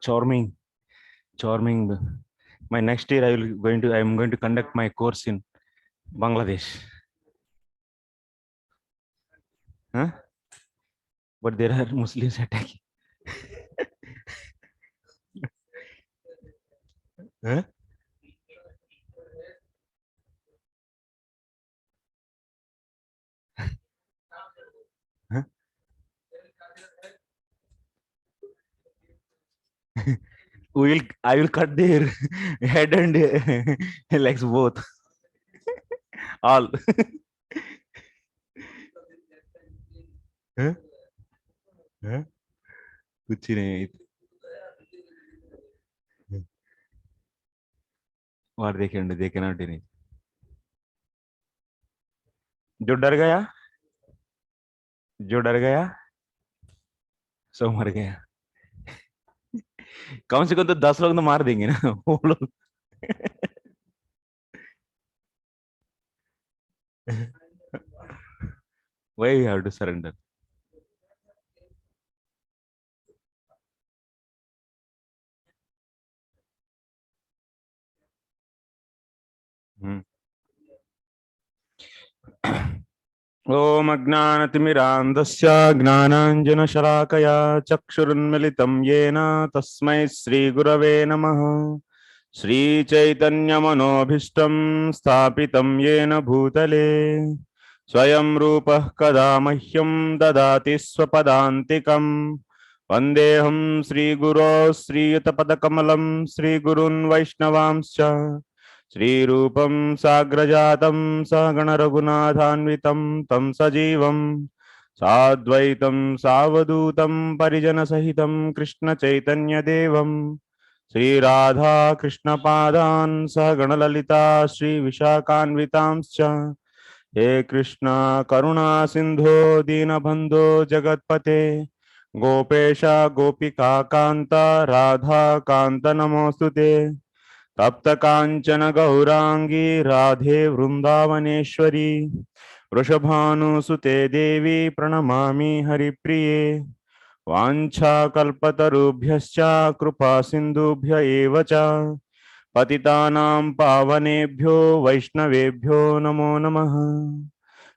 Charming, charming. My next year, I am going to conduct my course in Bangladesh. Huh? But there are Muslims attacking. Huh? Huh? I will cut their head and legs both. All. Huh? Huh? कुछ नहीं. और देखे देखे ना नहीं. जो डर गया, जो डर गया सो मर गया. कम से कम तो 10 लोग तो मार देंगे ना वो लोग. Why you have to surrender? Hmm. ॐ अज्ञानतिमिरान्धस्य ज्ञानाञ्जनशलाकया चक्षुरुन्मिलितं येन तस्मै श्रीगुरवे नमः. श्रीचैतन्यमनोभीष्टं स्थापितं येन भूतले स्वयं रूपः कदा मह्यं ददाति स्वपदान्तिकम्. वन्देऽहं श्रीगुरो श्रीयुतपदकमलं श्रीगुरून् वैष्णवांश्च श्रीरूपं साग्रजातं सहगणरघुनाथान्वितं तं सजीवं साद्वैतं सावधूतं परिजनसहितं कृष्णचैतन्यदेवं श्रीराधा कृष्णपादान् सहगणललिता श्रीविशाखान्वितांश्च. हे कृष्ण करुणा सिन्धो दीनबन्धो जगत्पते गोपेश गोपिका कान्त राधा कान्त नमोऽस्तुते. तप्त कांचन गौरांगी राधे वृंदावनेश्वरी वृषभानुसुते देवी प्रणमामि हरिप्रिये. वाञ्छाकल्पतरुभ्यश्च कृपा सिन्धुभ्य एव च पतितानां पावनेभ्यो वैष्णवेभ्यो नमो नमः.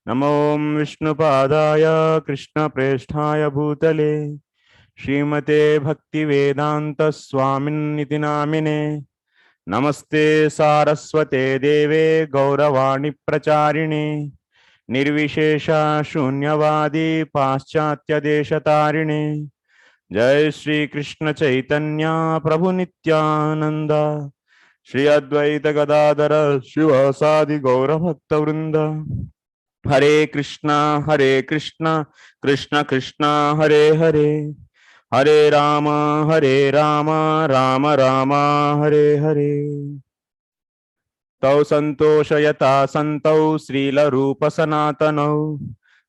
नमो विष्णुपादाय कृष्णप्रेष्ठाय भूतले श्रीमते भक्तिवेदांत स्वामिन्निति नामिने. नमस्ते सारस्वते देवे गौरवाणी प्रचारिणे निर्विशेष शून्यवादी पाश्चात्य देशतारिणे. जय श्री कृष्ण चैतन्य प्रभु नित्यानंद श्री अद्वैत गदाधर शिवासादि गौर भक्त वृंद. हरे कृष्णा कृष्ण कृष्ण हरे हरे हरे राम राम राम हरे हरे. तौ संतोषयता सन्तौ श्रीलरूप सनातनौ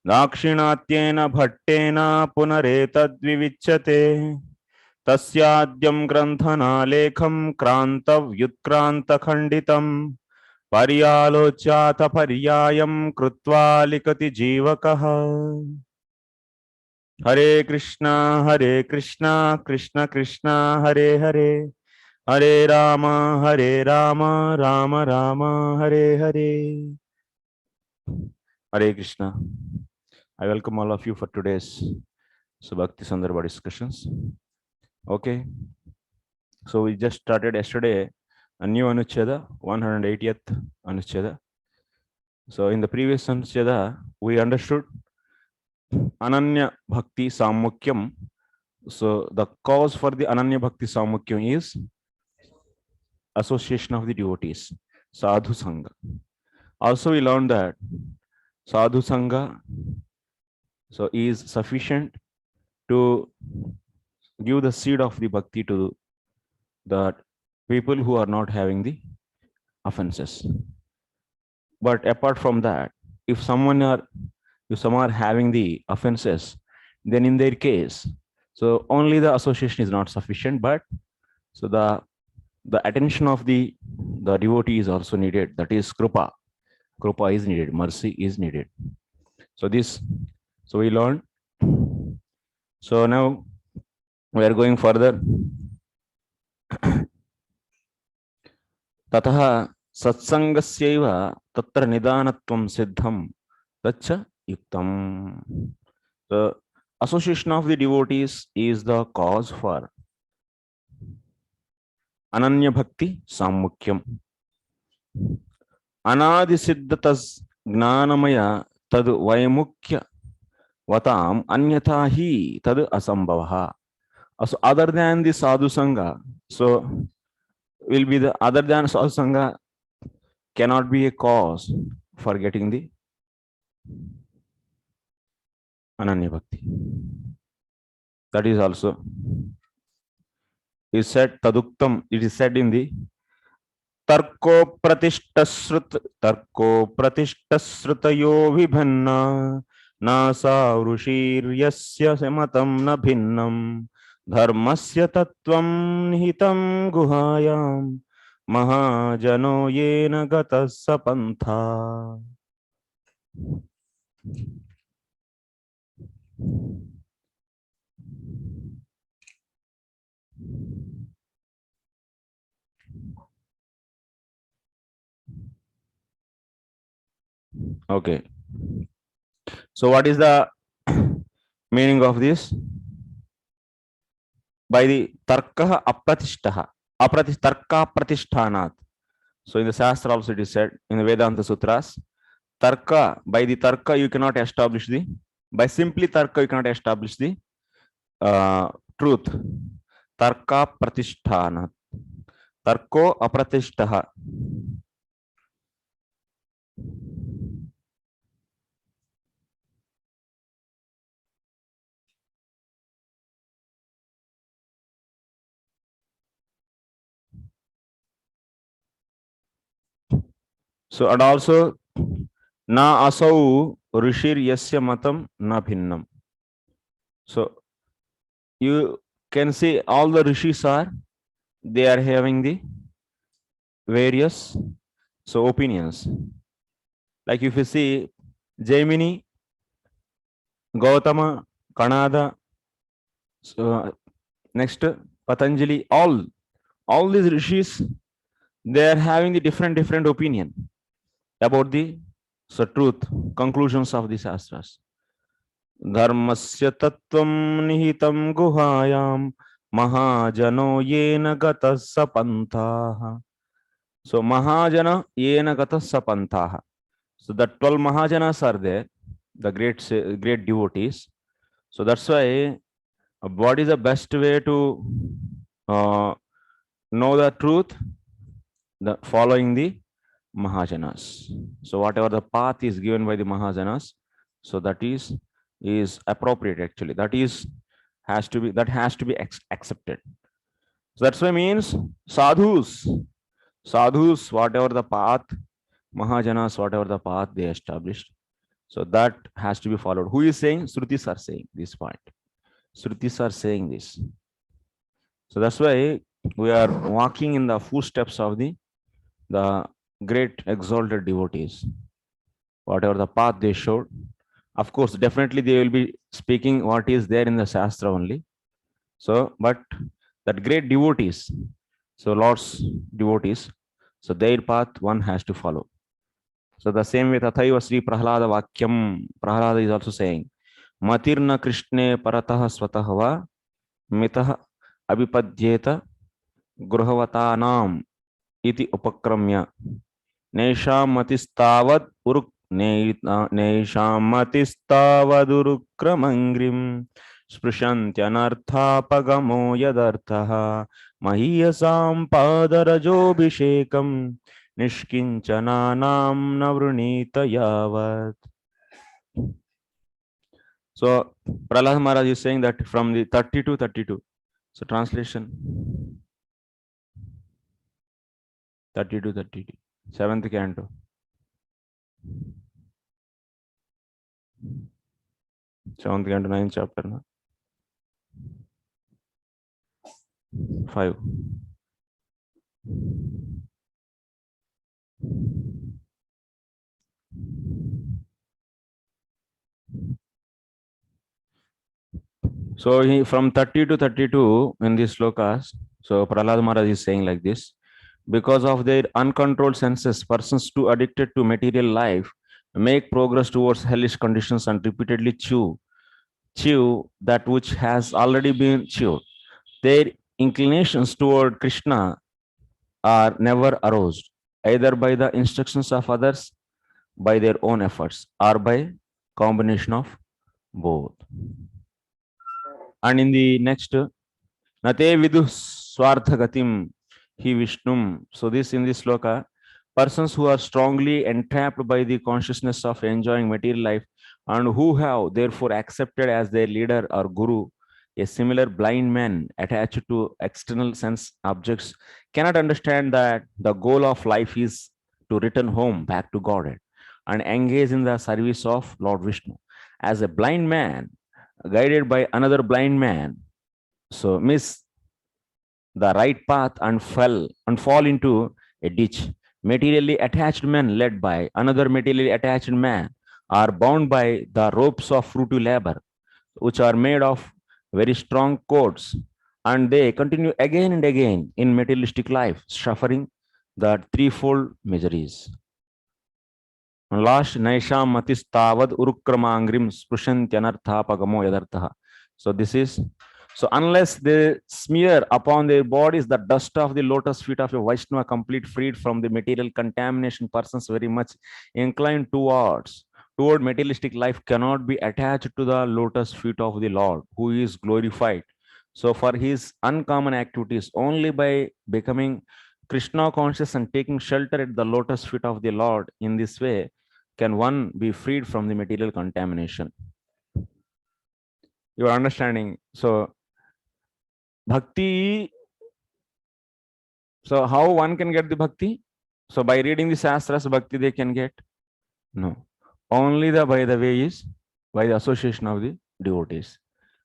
दाक्षिणात्येन भट्टेन पुनरेतद्विविच्यते. तस्याद्यं ग्रन्थनालेखं क्रान्तव्युत्क्रान्तखण्डितं पर्यालोच्याथ पर्यायं कृत्वा लिखति जीवकः. हरे Krishna Krishna Krishna Hare Hare Hare Ram Ram Ram Hare Hare. Hare Krishna. I welcome all of you for today's bhakti sandarbha discussions. Okay, so we just started yesterday a new anucheda, 180th anucheda. So in the previous anucheda we understood Ananya Bhakti Samukyam. So the cause for the Ananya Bhakti Samukyam is association of the devotees, Sadhu Sangha. Also we learned that Sadhu Sangha so is sufficient to give the seed of the bhakti to the people who are not having the offenses. But apart from that, if some are having the offenses, then in their case, so only the association is not sufficient, but so the attention of the devotee is also needed. That is krupa. Krupa is needed. Mercy is needed. So this, so we learned. So now we are going further. ततः सत्संगस्यैव तत्र निदानत्वं सिद्धं तच्च युक्तम्. The association of the devotees is the cause for ananya bhakti sammukyam. Anadi siddhatas gnanamaya tad vaimukya vatam anyatha hi tad asambhavaha. So other than the sadhu sangha, so will be the other than sadhu sangha cannot be a cause for getting the ananya bhakti. That is also is said taduktam. It is said in the तर्को प्रतिष्ठश्रुतयो विभन्ना नासा ऋषिर्यस्य मतं न भिन्नं धर्मस्य तत्त्वं निहितं गुहायां महाजनो येन गतः स पन्था. Okay, so what is the meaning of this? By the tarka apratishtaha, tarka pratishtanat. So in the Shastra also it is said in the Vedanta Sutras, tarka, by the tarka you cannot establish the, by simply tarka you cannot establish the truth. Tarka pratishthanat. Tarko apratishtaha. So and also na asau rishir yasya matam na bhinnam. So you can see all the rishis are, they are having the various so opinions. Like if you see Jaimini, Gautama, Kanada, so next Patanjali, all these rishis, they are having the different opinion about the so truth, conclusions of the Shastras. Dharmasya tattvam nihitam guhayam mahajano yena gata sapantha. So mahajana yena gata sapantha. So the 12 mahajanas are there, the great devotees. So that's why what is the best way to know the truth? The following the Mahajanas. So whatever the path is given by the Mahajanas, so that is appropriate actually. That has to be accepted. So that's why means sadhus, whatever the path, Mahajanas, whatever the path they established. So that has to be followed. Who is saying? Shrutis are saying this point. Shrutis are saying this. So that's why we are walking in the footsteps of the great exalted devotees. Whatever the path they showed, of course, definitely they will be speaking what is there in the Shastra only. So, but that great devotees, so Lord's devotees, so their path one has to follow. So the same way Tathaiva Sri Prahlada Vakyam, Prahlada is also saying, Matirna Krishne Parataha Swatahava Mitaha Abhipadyeta Gruhavatanam iti upakramya Neshamatistavat uruk Neshamatistavadurukramangrim Sprishantyanarthapagamo yadarthaha Mahiyasam padarajobhishekam Nishkinchananam navrunita yavat. So Prahlad Maharaj is saying that from the 32. So translation 32, 7th canto. 7th canto, 9th chapter. Na? 5. So from 30 to 32 in these slokas, so Prahlad Maharaj is saying like this: because of their uncontrolled senses, persons too addicted to material life make progress towards hellish conditions and repeatedly chew that which has already been chewed. Their inclinations toward Krishna are never aroused, either by the instructions of others, by their own efforts, or by combination of both. And in the next, Nate vidu swarthagatim hi Vishnum. So this in this sloka, persons who are strongly entrapped by the consciousness of enjoying material life and who have therefore accepted as their leader or guru a similar blind man attached to external sense objects cannot understand that the goal of life is to return home back to God and engage in the service of Lord Vishnu. As a blind man, guided by another blind man, so miss the right path and fall into a ditch. Materially attached men led by another materially attached man are bound by the ropes of fruitive labor, which are made of very strong cords, and they continue again and again in materialistic life, suffering the threefold miseries. Last Naisham Matis Tavad Urukramangrim Sprushantyanarthapagamo Yadartha. So this is so unless they smear upon their bodies the dust of the lotus feet of a Vaishnava, complete freed from the material contamination, persons very much inclined toward materialistic life cannot be attached to the lotus feet of the Lord, who is glorified. So for his uncommon activities, only by becoming Krishna conscious and taking shelter at the lotus feet of the Lord in this way can one be freed from the material contamination. You are understanding? So bhakti, so how one can get the bhakti? So by reading the Shastras, bhakti they can get? No. Only by the way is by the association of the devotees,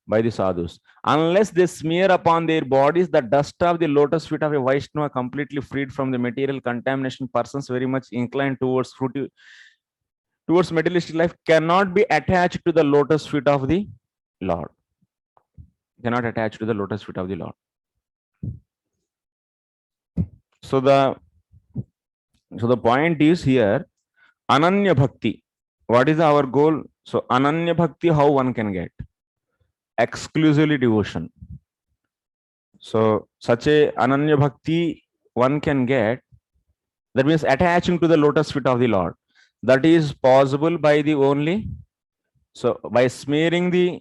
by the sadhus. Unless they smear upon their bodies the dust of the lotus feet of a Vaishnava, completely freed from the material contamination, persons very much inclined towards materialistic life cannot be attached to the lotus feet of the Lord. Cannot attach to the lotus feet of the Lord. So the point is here, Ananya Bhakti. What is our goal? So Ananya Bhakti, how one can get? Exclusively devotion. So such a Ananya Bhakti one can get, that means attaching to the lotus feet of the Lord. That is possible by the only, so by smearing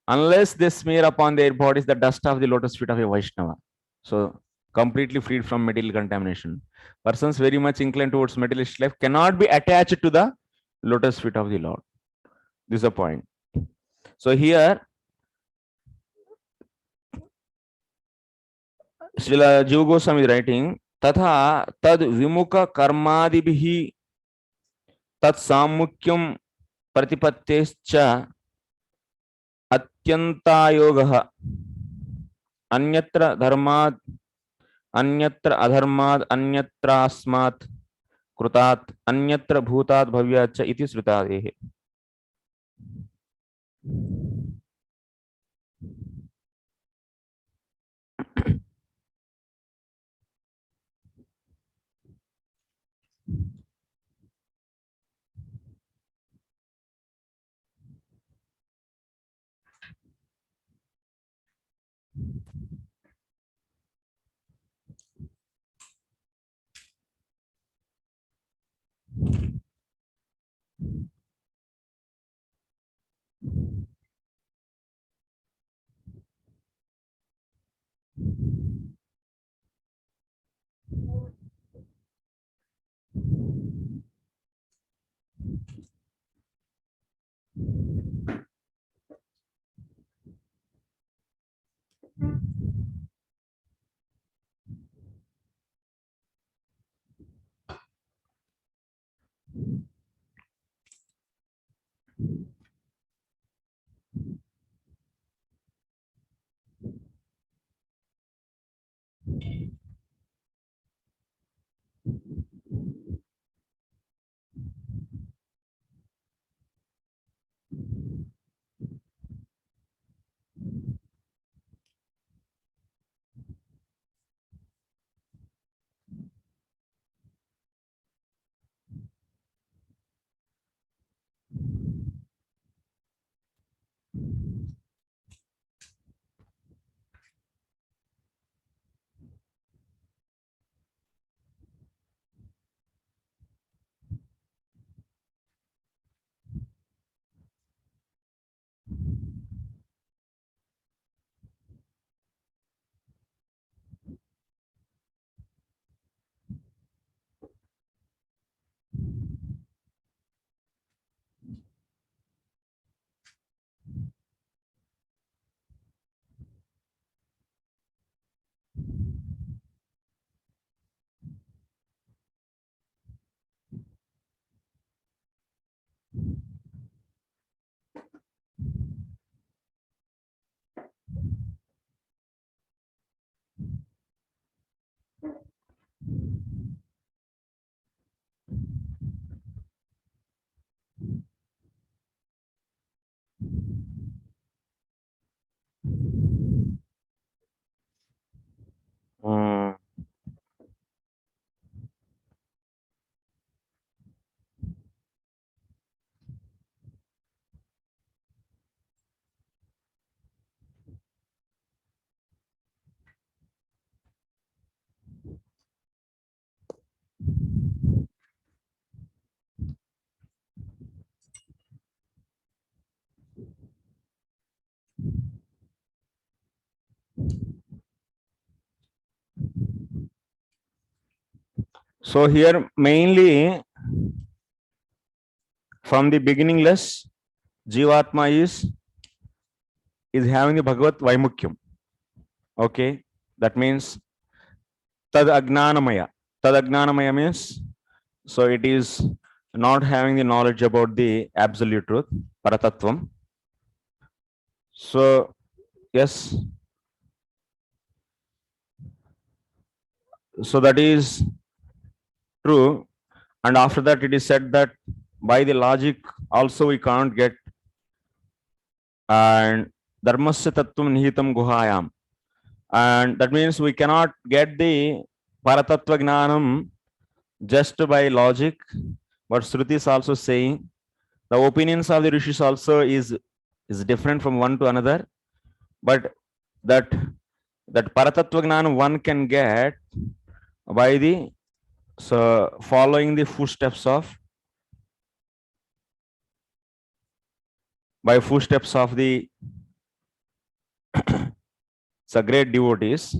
unless they smear upon their bodies the dust of the lotus feet of a Vaishnava. So completely freed from material contamination. Persons very much inclined towards materialist life cannot be attached to the lotus feet of the Lord. This is the point. So here, Srila Jiva Goswami is writing, Tatha tad vimukha karmadibhi tat samukyam pratipattescha atyantayogah अन्यत्र धर्माद अन्यत्र अधर्माद अन्यत्रास्मात् कृतात् अन्यत्र भूतात् भव्याच्च इति श्रुतादेः. So here mainly from the beginningless, Jivatma is having the Bhagavat Vaimukyam. Okay, that means Tad Agnanamaya. Tad Agnanamaya means, so it is not having the knowledge about the absolute truth, Paratatvam. So, yes, so that is true. And after that, it is said that by the logic also we can't get, and Dharmasya Tattvam Nihitam Guhayam. And that means we cannot get the Paratattva Gnanam just by logic, but Shruti is also saying the opinions of the rishis also is different from one to another, but that Paratattva Gnanam one can get by the following the footsteps of the great devotees.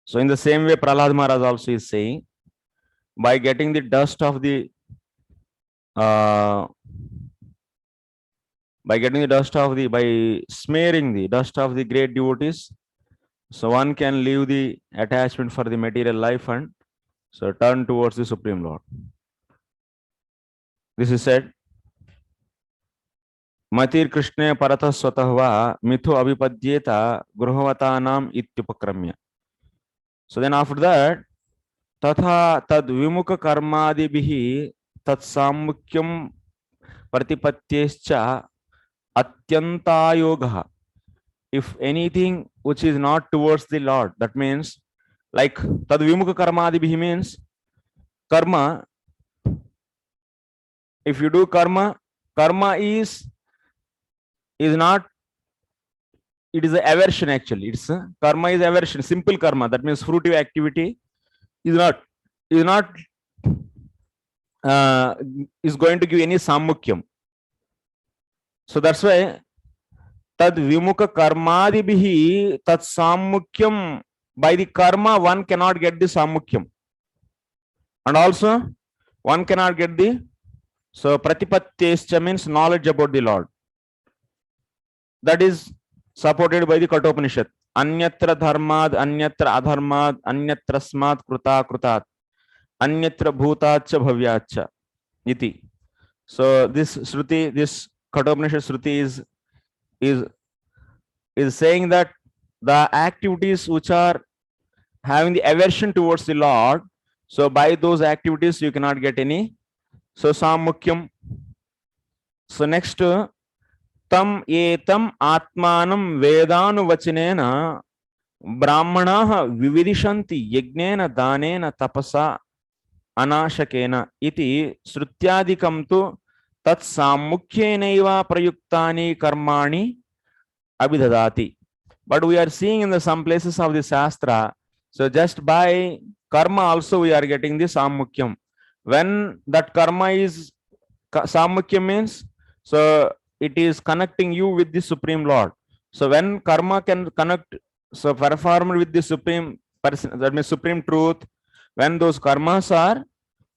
So in the same way, Prahlad Maharaj also is saying, by getting the dust of the by smearing the dust of the great devotees, so one can leave the attachment for the material life and so turn towards the Supreme Lord. This is said, Matir Krishna Paratha Swatahva Mitho Abhipadyeta Gruhavatanam Ityupakramya. So then after that, Tatha Tad Vimukha Karmadibhihi Tat Samukyam Pratipatyescha Atyantayogaha. If anything which is not towards the Lord, that means like Tad Vimukha Karmadibhihi means karma. If you do karma, karma is not, it is an aversion actually. It's karma is aversion, simple karma. That means fruitive activity is not is going to give any samukyam. So that's why tad vimukha karmadibhihi tat samukyam, by the karma one cannot get the samukyam, and also one cannot get the pratipatyescha means knowledge about the Lord. That is supported by the Kathopanishad. Anyatra dharmad, anyatra adharmad, anyatra smat kruta krutat, anyatra bhutacha bhavyacha iti. So this Shruti, this Kathopanishad Shruti is saying that the activities which are having the aversion towards the Lord, so by those activities you cannot get any samukyam. So next, tam etam atmanam vedanu vachinena brahmanaha vividishanti yagnena danena tapasa anashakena iti shrutyadikam tu tat samukhenaiva prayuktani karmani abhidadati. But we are seeing in the some places of the Shastra, so just by karma also we are getting the samukyam. When that karma is samukyam means, so it is connecting you with the Supreme Lord. So when karma can connect, so performed with the Supreme person, that means Supreme Truth, when those karmas are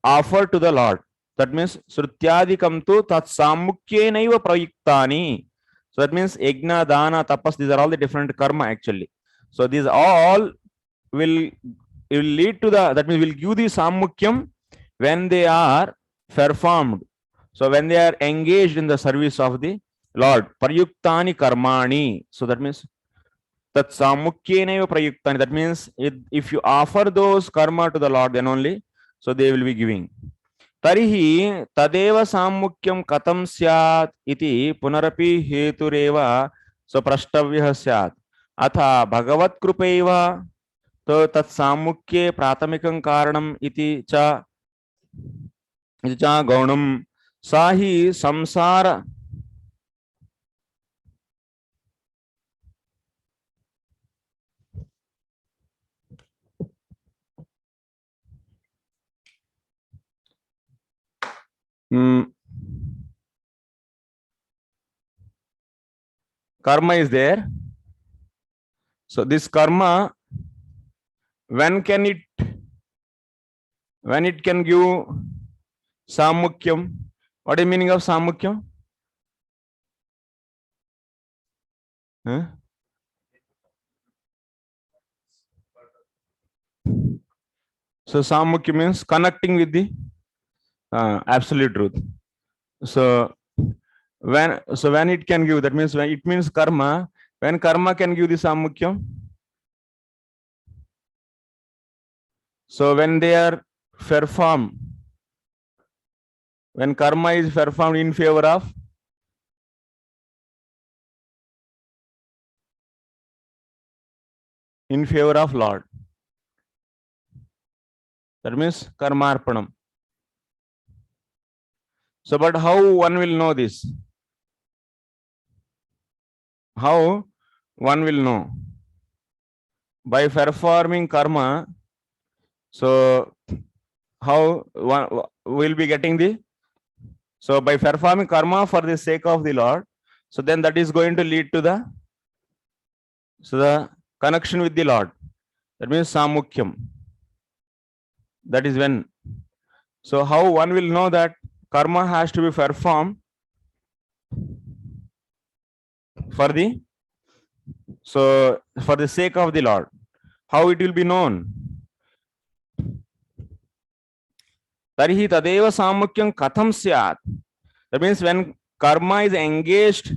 offered to the Lord, that means Shrutyadikam tu tat samukyenaiva prayuktani. So that means yajna, dana, tapas, these are all the different karma actually. So these all will lead to the, that means will give the samukyam when they are performed. So when they are engaged in the service of the Lord, prayuktani karmani. So that means tat samukyenaiva prayuktani. That means if you offer those karma to the Lord, then only so they will be giving. Tarihi tadeva samukyam katam syat iti punarapi hetureva so prashtavyah syat. Atha bhagavat krupaiva to tat samukye pratamikam karanam iti cha gaunam sahi samsara karma is there. So this karma, when can it when it can give samukyam. What is the meaning of samukyam? Huh? So samukyam means connecting with the absolute truth. So when it can give, that means when it means karma. When karma can give the samukyam. So when they are performed, when karma is performed in favor of Lord, that means karmarpanam. So, but how one will know this? How one will know? By performing karma. So how one will be getting the? So by performing karma for the sake of the Lord, so then that is going to lead to the connection with the Lord. That means samukyam. That is when. So how one will know that karma has to be performed for the sake of the Lord? How it will be known? Tarihi tadeva samukyam katham syat. That means when karma is engaged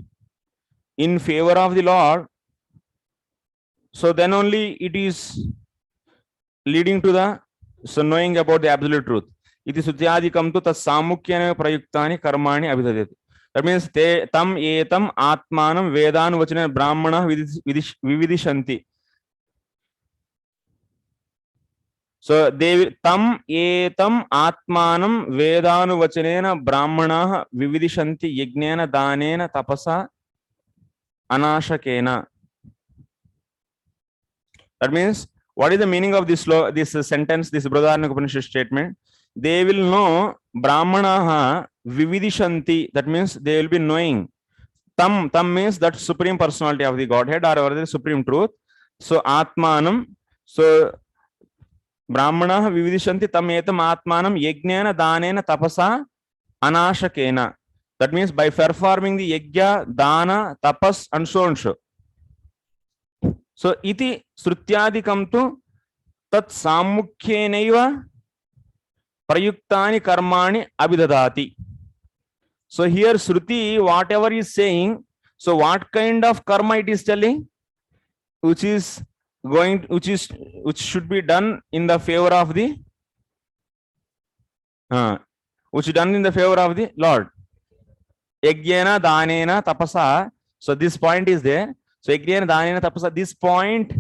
in favor of the Lord, so then only it is leading to the knowing about the absolute truth. Iti sutyadikam tu tasamukyana prayuktani karmani abhidadeti. That means te tam etam atmanam vedan vachana brahmana vividishanti. So they tam etam atmanam vedanu vachanena brahmana vividishanti yajnena danena tapasa anashakena. That means, what is the meaning of this sentence, this Brihadaranyaka Upanishad statement? They will know brahmanaha vividishanti. That means they will be knowing. Tam means that supreme personality of the Godhead or the supreme truth. So atmanam. So brahmanaha vividishanti tam etam atmanam yajnena danena tapasa anashakena. That means by performing the yajna, dana, tapas, and so on so. So iti srutyadikam tu tat samukhenaiva prayuktani karmani abhidadati. So here Shruti, whatever is saying, so what kind of karma it is telling? Which should be done in the favor of the which is done in the favor of the Lord. Yajnena danena tapasa. So this point is there. So yajnena danena tapasa. This point,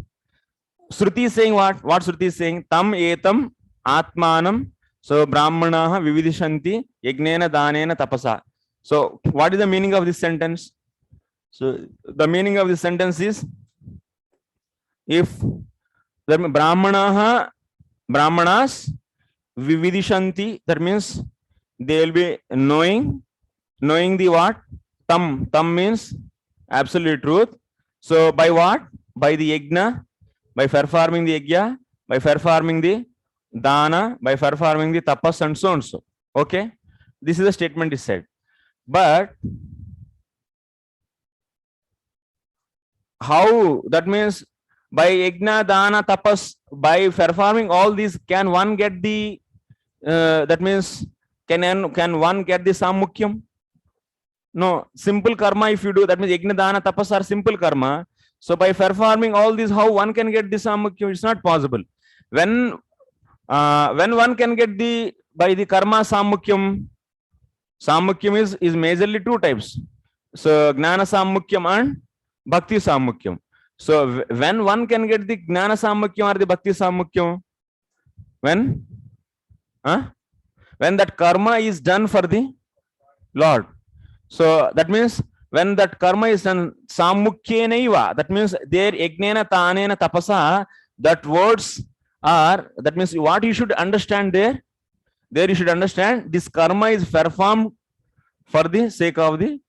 Shruti is saying what? What Shruti is saying? Tam etam atmanam. So brahmanaha vividishanti yajnena danena tapasa. So what is the meaning of this sentence? So the meaning of this sentence is, if the brahmanas vividishanti, that means they will be knowing the what? Tam means absolute truth. So by what? By the yajna, by performing the yajna, by performing the dana, by performing the tapas, and so on. So okay, this is the statement is said. But how? That means by yajna, dana, tapas, by performing all these, can one get the that means can one get the samukyam? No, simple karma if you do, that means yajna, dana, tapas are simple karma. So by performing all these, how one can get the samukyam? It's not possible. When one can get the by the karma samukyam? Samukyam is majorly two types. So gnana samukyam and bhakti samukyam. So when one can get the gnana samukyam or the bhakti samukyam? When that karma is done for the Lord. So that means when that karma is done samukhenaiva, that means there yajnena tanena tapasa, that words are, that means what you should understand there you should understand this karma is performed for the sake of the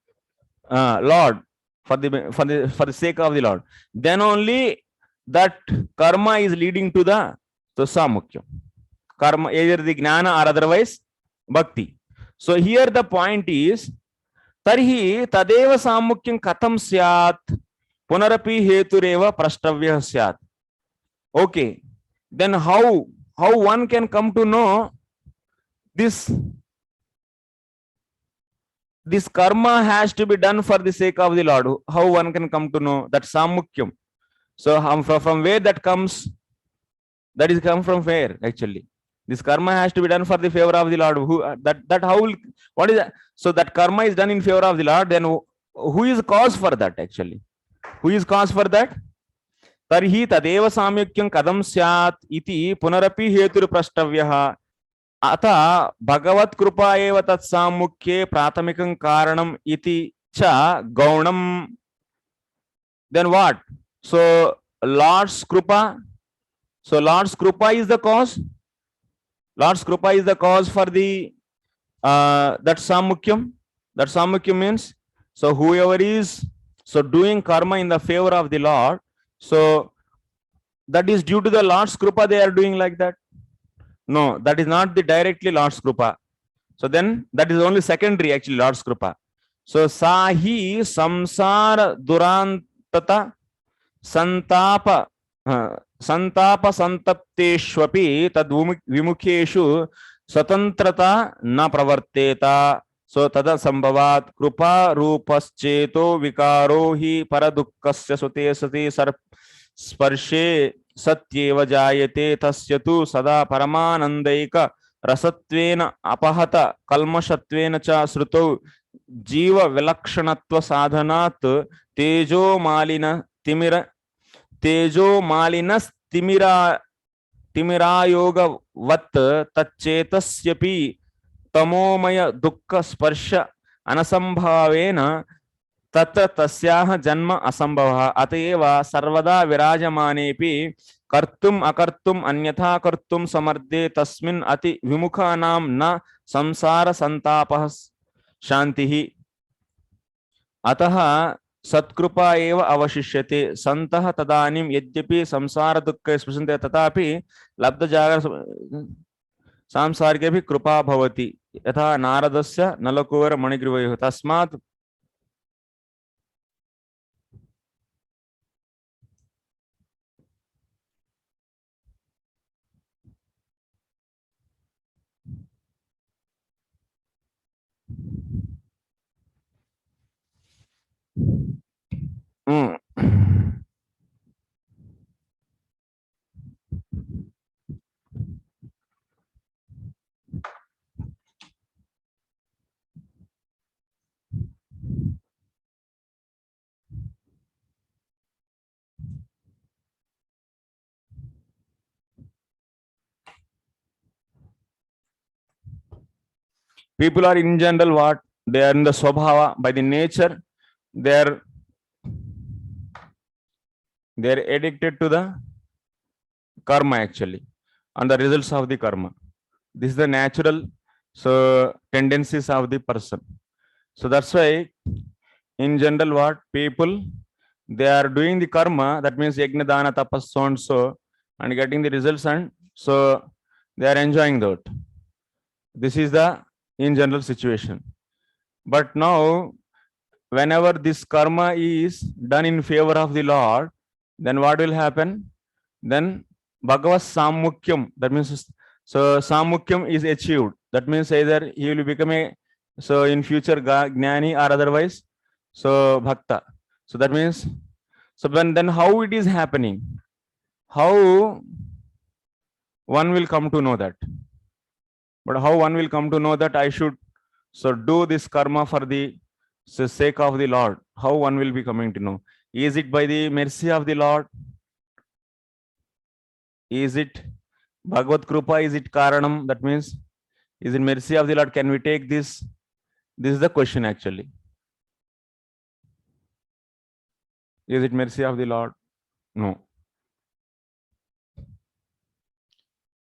Lord, for the sake of the Lord. Then only that karma is leading to the samukyam. karma, either the jnana or otherwise bhakti. So here the point is, tarhi tadeva samukyam katham syat punarapi hetureva prashtavyah syat. Okay, then how one can come to know this karma has to be done for the sake of the Lord? How one can come to know that samukyam? So from where that comes? That is come from where actually? This karma has to be done for the favor of the Lord. That how will, what is that? So that karma is done in favor of the Lord. Then who is cause for that actually? Who is cause for that? Tarhi tadeva samyukyam kadam syat iti punarapi hetur prashtavyah. Ata bhagavat kripa eva tat samukye pratamikam karanam iti cha gaunam. Then what? So Lord's kripa. So Lord's kripa is the cause. Lord's kripa is the cause for the that samukyam. That samukyam means, so whoever is so doing karma in the favor of the Lord, so that is due to the Lord's kripa they are doing like that. No, that is not the directly Lord's kripa. So then that is only secondary actually Lord's kripa. So sahi samsara durantata santapa santapa santapteshwapi tad vimukheshu swatantrata na pravarteta. So tada sambhavat krupa rupascheto vikaro hi paradukkasya sute sati sparshe satyeva jayate tasya tu sada paramanandaika rasattvena apahata kalmashatvena cha sruto jiva vilakshanatva sadhanat tejo malina timira tejo malinas timira yoga vat tacchetasyapi tamomaya dukkha sparsha anasambhavena तत्र तस्याह जन्म असंभवः अतएव सर्वदा विराजमानेपि कर्तुम अकर्तुम अन्यथा कर्तुम समर्थे तस्मिन् अति विमुखानां न संसार संतापः शांतिः अतः सत्कृपा एव अवशिष्यते संतः तदानीं यद्यपि संसार दुःखे स्पृशन्ते तथापि लब्ध जागर सांसारिके भी कृपा भवति यथा नारदस्य नलकूबर मणिग्रीवयोः तस्मात् people are in general what? They are in the swabhava, by the nature, they are addicted to the karma actually, and the results of the karma. This is the natural tendencies of the person. So that's why in general what people, they are doing the karma, that means yajna dana tapas so and so, and getting the results, and so they are enjoying that. This is the in general situation. But now whenever this karma is done in favor of the Lord, then what will happen? Then Bhagavad Samukyam, that means so Samukyam is achieved. That means either he will become a so in future Gnani or otherwise so Bhakta. So that means, so then how it is happening? How one will come to know that? But how one will come to know that I should so do this karma for the sake of the Lord? How one will be coming to know? Is it by the mercy of the Lord? Is it Bhagavad Krupa? Is it Karanam? That means, is it mercy of the Lord? Can we take this? This is the question actually. Is it mercy of the Lord? No.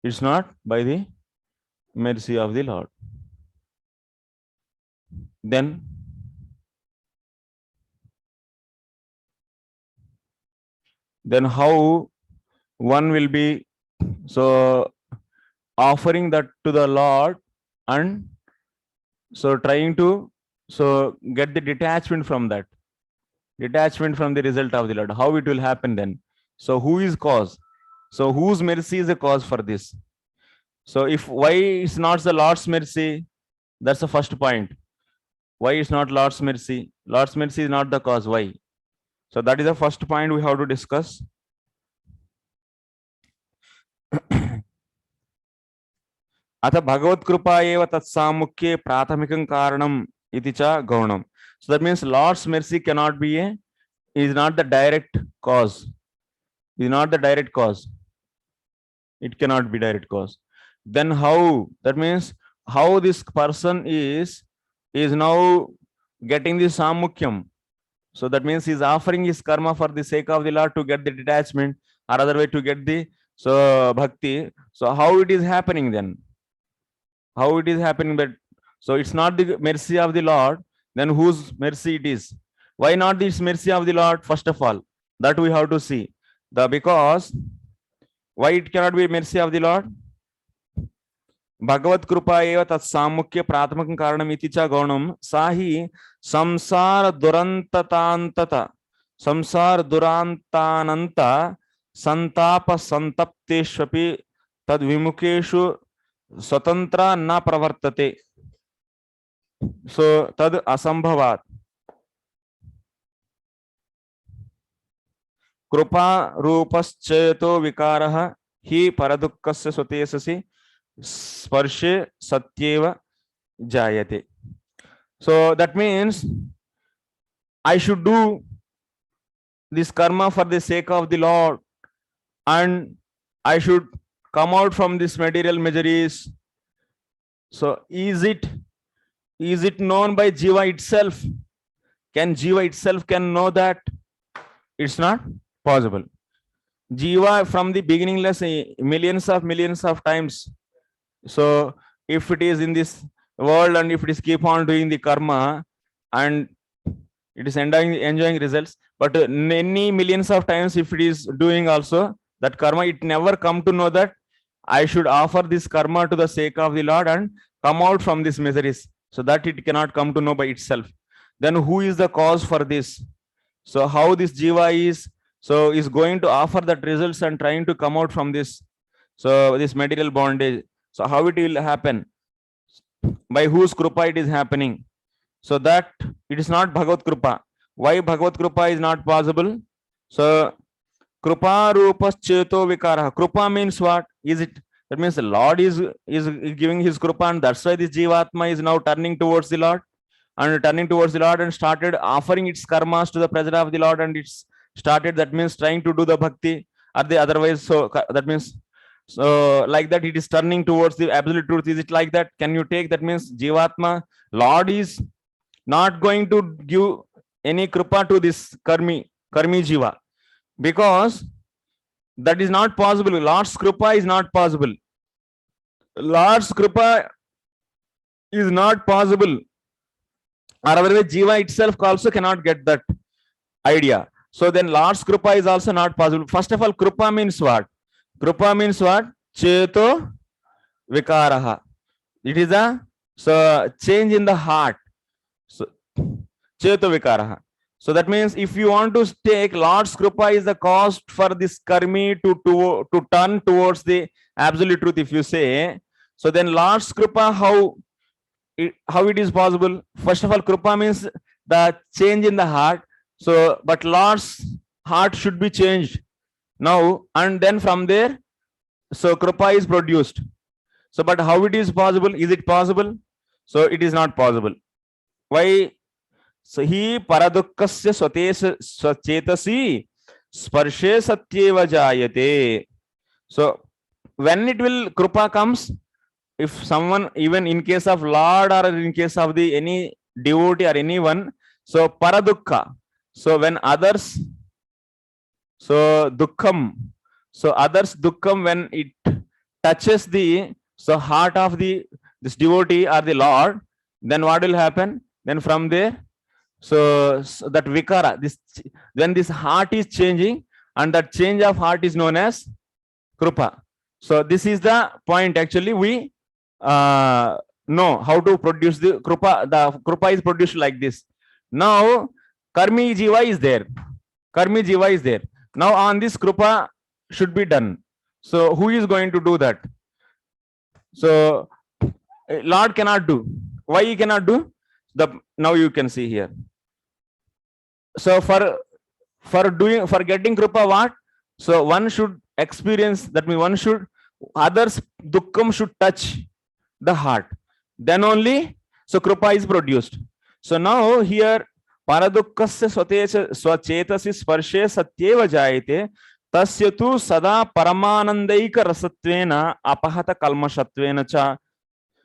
It's not by the mercy of the Lord. Then how one will be so offering that to the Lord, and so trying to get the detachment from that, detachment from the result of the Lord. How it will happen then? So who is cause? So whose mercy is the cause for this? So if why is not the Lord's mercy, that's the first point. Why is not Lord's mercy? Lord's mercy is not the cause. Why? So that is the first point we have to discuss. अथ भगवत्कृपा एव तत्सामुख्ये प्राथमिकं कारणम् इति च गौणम्. So that means Lord's mercy cannot be is not the direct cause. Is not the direct cause. It cannot be direct cause. Then how? That means how this person is now getting the samukyam. So that means he's offering his karma for the sake of the Lord to get the detachment, or other way to get the bhakti. So how it is happening then? How it is happening? But so it's not the mercy of the Lord. Then whose mercy it is? Why not this mercy of the Lord? First of all, that we have to see. Because why it cannot be mercy of the Lord? भगवत कृपा एव तत्सामुख्य प्राथमिकं कारणम् इति च गौणं. सा हि संसार दुरान्तानन्त संताप संतप्तेष्वपि तद्विमुखेषु स्वतंत्र न प्रवर्तते. सो तद असंभवात्. कृपा रूपश्चेतो विकारः हि परदुःखस्य स्वतेजसि स्पर्शे सत्येव जायते. So that means I should do this karma for the sake of the Lord, and I should come out from this material miseries. So is it known by Jiva itself? Can Jiva itself can know that? It's not possible. Jiva from the beginningless millions of times. So if it is in this world and if it is keep on doing the karma and it is enjoying results, but many millions of times if it is doing also that karma, it never come to know that I should offer this karma to the sake of the Lord and come out from these miseries. So that it cannot come to know by itself. Then who is the cause for this? So how this jiva is going to offer that results and trying to come out from this this material bondage. So how it will happen? By whose krupa it is happening? So that it is not Bhagavad Krupa. Why Bhagavad Krupa is not possible? So Krupa Rupas Cheto Vikara. Krupa means what? Is it? That means the Lord is giving his Krupa, and that's why this Jivatma is now turning towards the Lord and started offering its karmas to the presence of the Lord, and it's started, that means trying to do the bhakti, or the otherwise. So that means like that it is turning towards the absolute truth. Is it like that? Can you take that? Means Jivatma, Lord is not going to give any krupa to this karmi jiva, because that is not possible. Lord's krupa is not possible. Lord's krupa is not possible, or otherwise jiva itself also cannot get that idea. So then Lord's krupa is also not possible. First of all, krupa means what? Krupa means what? Cheto vikaraha. It is a change in the heart. So cheto vikaraha. So that means if you want to take Lord's krupa is the cause for this karmi to turn towards the absolute truth, if you say, so then Lord's krupa, how it is possible? First of all, krupa means the change in the heart. So but Lord's heart should be changed now, and then from there, so krupa is produced. So but how it is possible? Is it possible? So it is not possible. Why? So he paradukkasya swachetasi sparshe satyeva jayate. So when it will krupa comes, if someone, even in case of Lord or in case of the any devotee or anyone, so paradukka. So when others, so dukkham, so others dukkham, when it touches the heart of this devotee or the Lord, then what will happen? Then from there, so that vikara, when this heart is changing, and that change of heart is known as krupa. So this is the point. Actually, we know how to produce the krupa. The krupa is produced like this. Now, karmi jiva is there. Karmi jiva is there. Now, on this krupa should be done. So, who is going to do that? So, Lord cannot do. Why he cannot do? Now you can see here. So, for getting krupa, what? So, one should experience, that means one should, others dukkham should touch the heart. Then only, so krupa is produced. So now here, paradukkasya swachetasi sparshe satyeva jayate tasya tu sada paramanandaika rasatvena apahata kalmashatvena cha.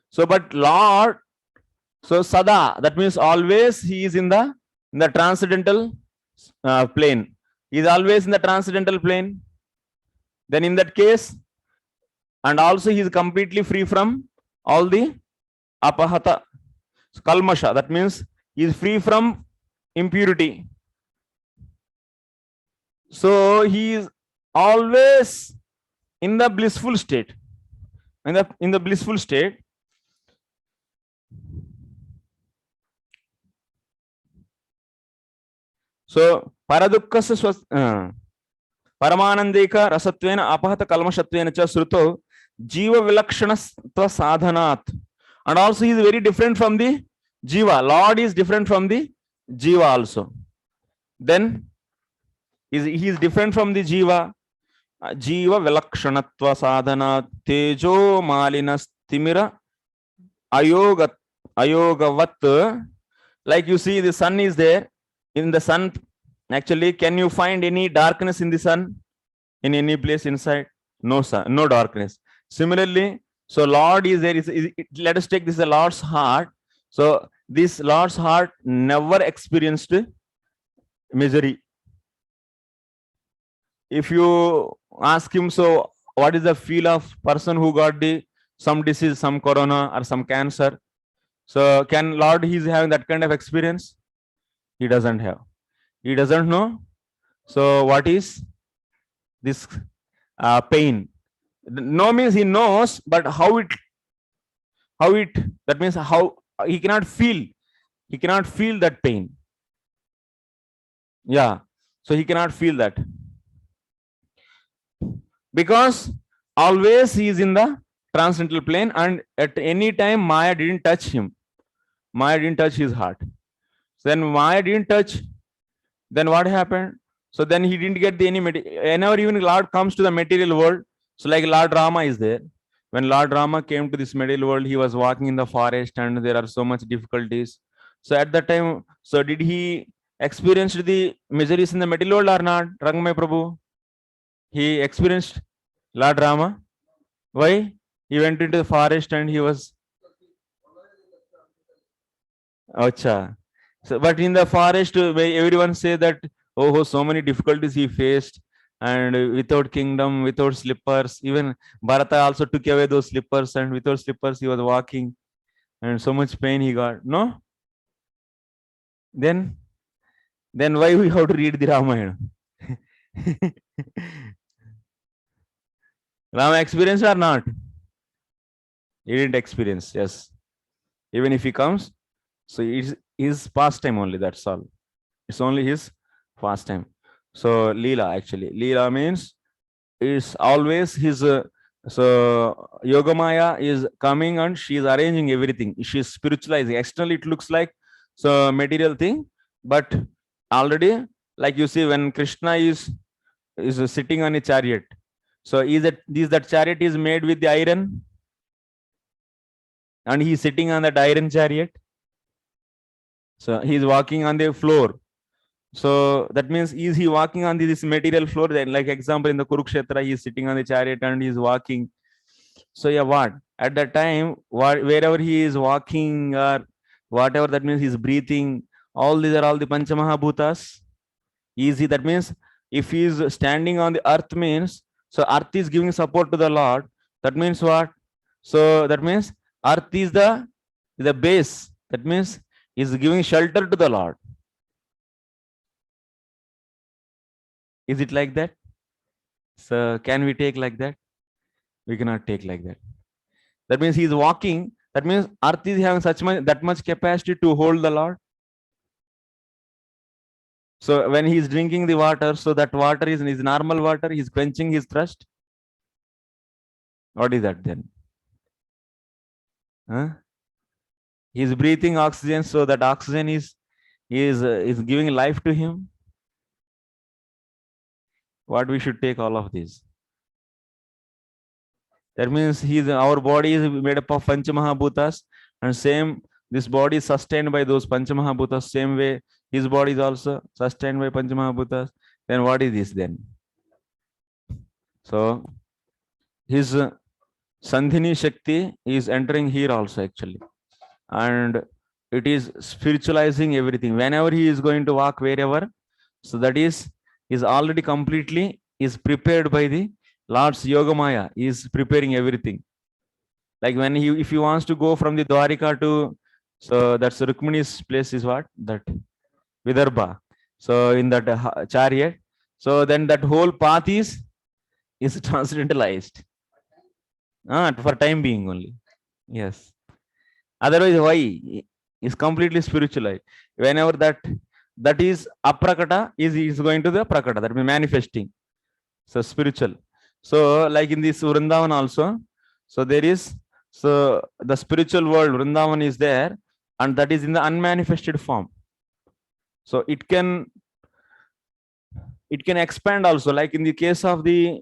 So but Lord, so sada, that means always he is in the transcendental plane. He is always in the transcendental plane. Then in that case, and also he is completely free from all the apahata kalmasha, that means he is free from impurity. So he is always in the blissful state. In the blissful state. So paradukkasya paramanandika rasatvena apahata kalmashatvena cha sruto jiva vilakshanatva sadhanat. And also he is very different from the jiva. Lord is different from the jiva also. Then he is different from the jiva. Jiva vilakshanatva sadhanat tejo malinas timira ayogavat. Like you see, the sun is there. In the sun, actually, can you find any darkness in the sun? In any place inside? No sun, no darkness. Similarly, so Lord is there. Let us take this the Lord's heart. So this Lord's heart never experienced misery. If you ask him, so what is the feel of person who got some disease, some corona or some cancer? So can Lord, he's having that kind of experience? He doesn't have. He doesn't know. So what is this pain? No means he knows, but how it, that means how he cannot feel that pain. Yeah. So he cannot feel that. Because always he is in the transcendental plane, and at any time Maya didn't touch him. Maya didn't touch his heart. Then Maya didn't touch. Then what happened? So then he didn't get any whenever even Lord comes to the material world. So like Lord Rama is there. When Lord Rama came to this material world, he was walking in the forest and there are so much difficulties. So at that time, so did he experience the miseries in the material world or not? Rangmay Prabhu? He experienced Lord Rama. Why? He went into the forest and he was. Acha. So, but in the forest, everyone say that, oh, so many difficulties he faced, and without kingdom, without slippers. Even Bharata also took away those slippers, and without slippers he was walking, and so much pain he got. No? Then why we have to read the Ramayana? Rama experienced or not? He didn't experience, yes. Even if he comes, so it's his pastime only, that's all. It's only his pastime. So Leela, actually. Leela means is always his, so Yogamaya is coming and she is arranging everything. She is spiritualizing. Externally it looks like so material thing, but already, like you see, when Krishna is sitting on a chariot. So that chariot is made with the iron, and he is sitting on that iron chariot. So he is walking on the floor. So that means, is he walking on this material floor? Then, like example, in the Kurukshetra, he is sitting on the chariot and he is walking. So yeah, what? At that time, wherever he is walking or whatever, that means he's breathing. All these are all the Panchamahabhutas. Easy. That means if he is standing on the earth means, so earth is giving support to the Lord. That means what? So that means earth is the base. That means is giving shelter to the Lord. Is it like that? So can we take like that? We cannot take like that. That means he is walking. That means earth is having that much capacity to hold the Lord. So when he is drinking the water, so that water is normal water, he is quenching his thirst. What is that then? Huh? He is breathing oxygen, so that oxygen is giving life to him. What we should take all of these? That means our body is made up of Panchamahabhutas, and same this body is sustained by those Panchamahabhutas. Same way, his body is also sustained by Panchamahabhutas. Then what is this then? So his Sandhini Shakti is entering here also actually, and it is spiritualizing everything. Whenever he is going to walk wherever, so that is already completely is prepared by the Lord's Yogamaya. Is preparing everything. Like when if he wants to go from the Dwarika to, so that's Rukmini's place is what? That Vidarbha. So in that chariot, so then that whole path is transcendentalized. For time being only. Yes. Otherwise, why? Is completely spiritualized. Whenever that is aprakata, is going to the prakata, that means manifesting. So spiritual. So like in this Vrindavan also, so there is, so the spiritual world, Vrindavan is there, and that is in the unmanifested form. So it can expand also, like in the case of the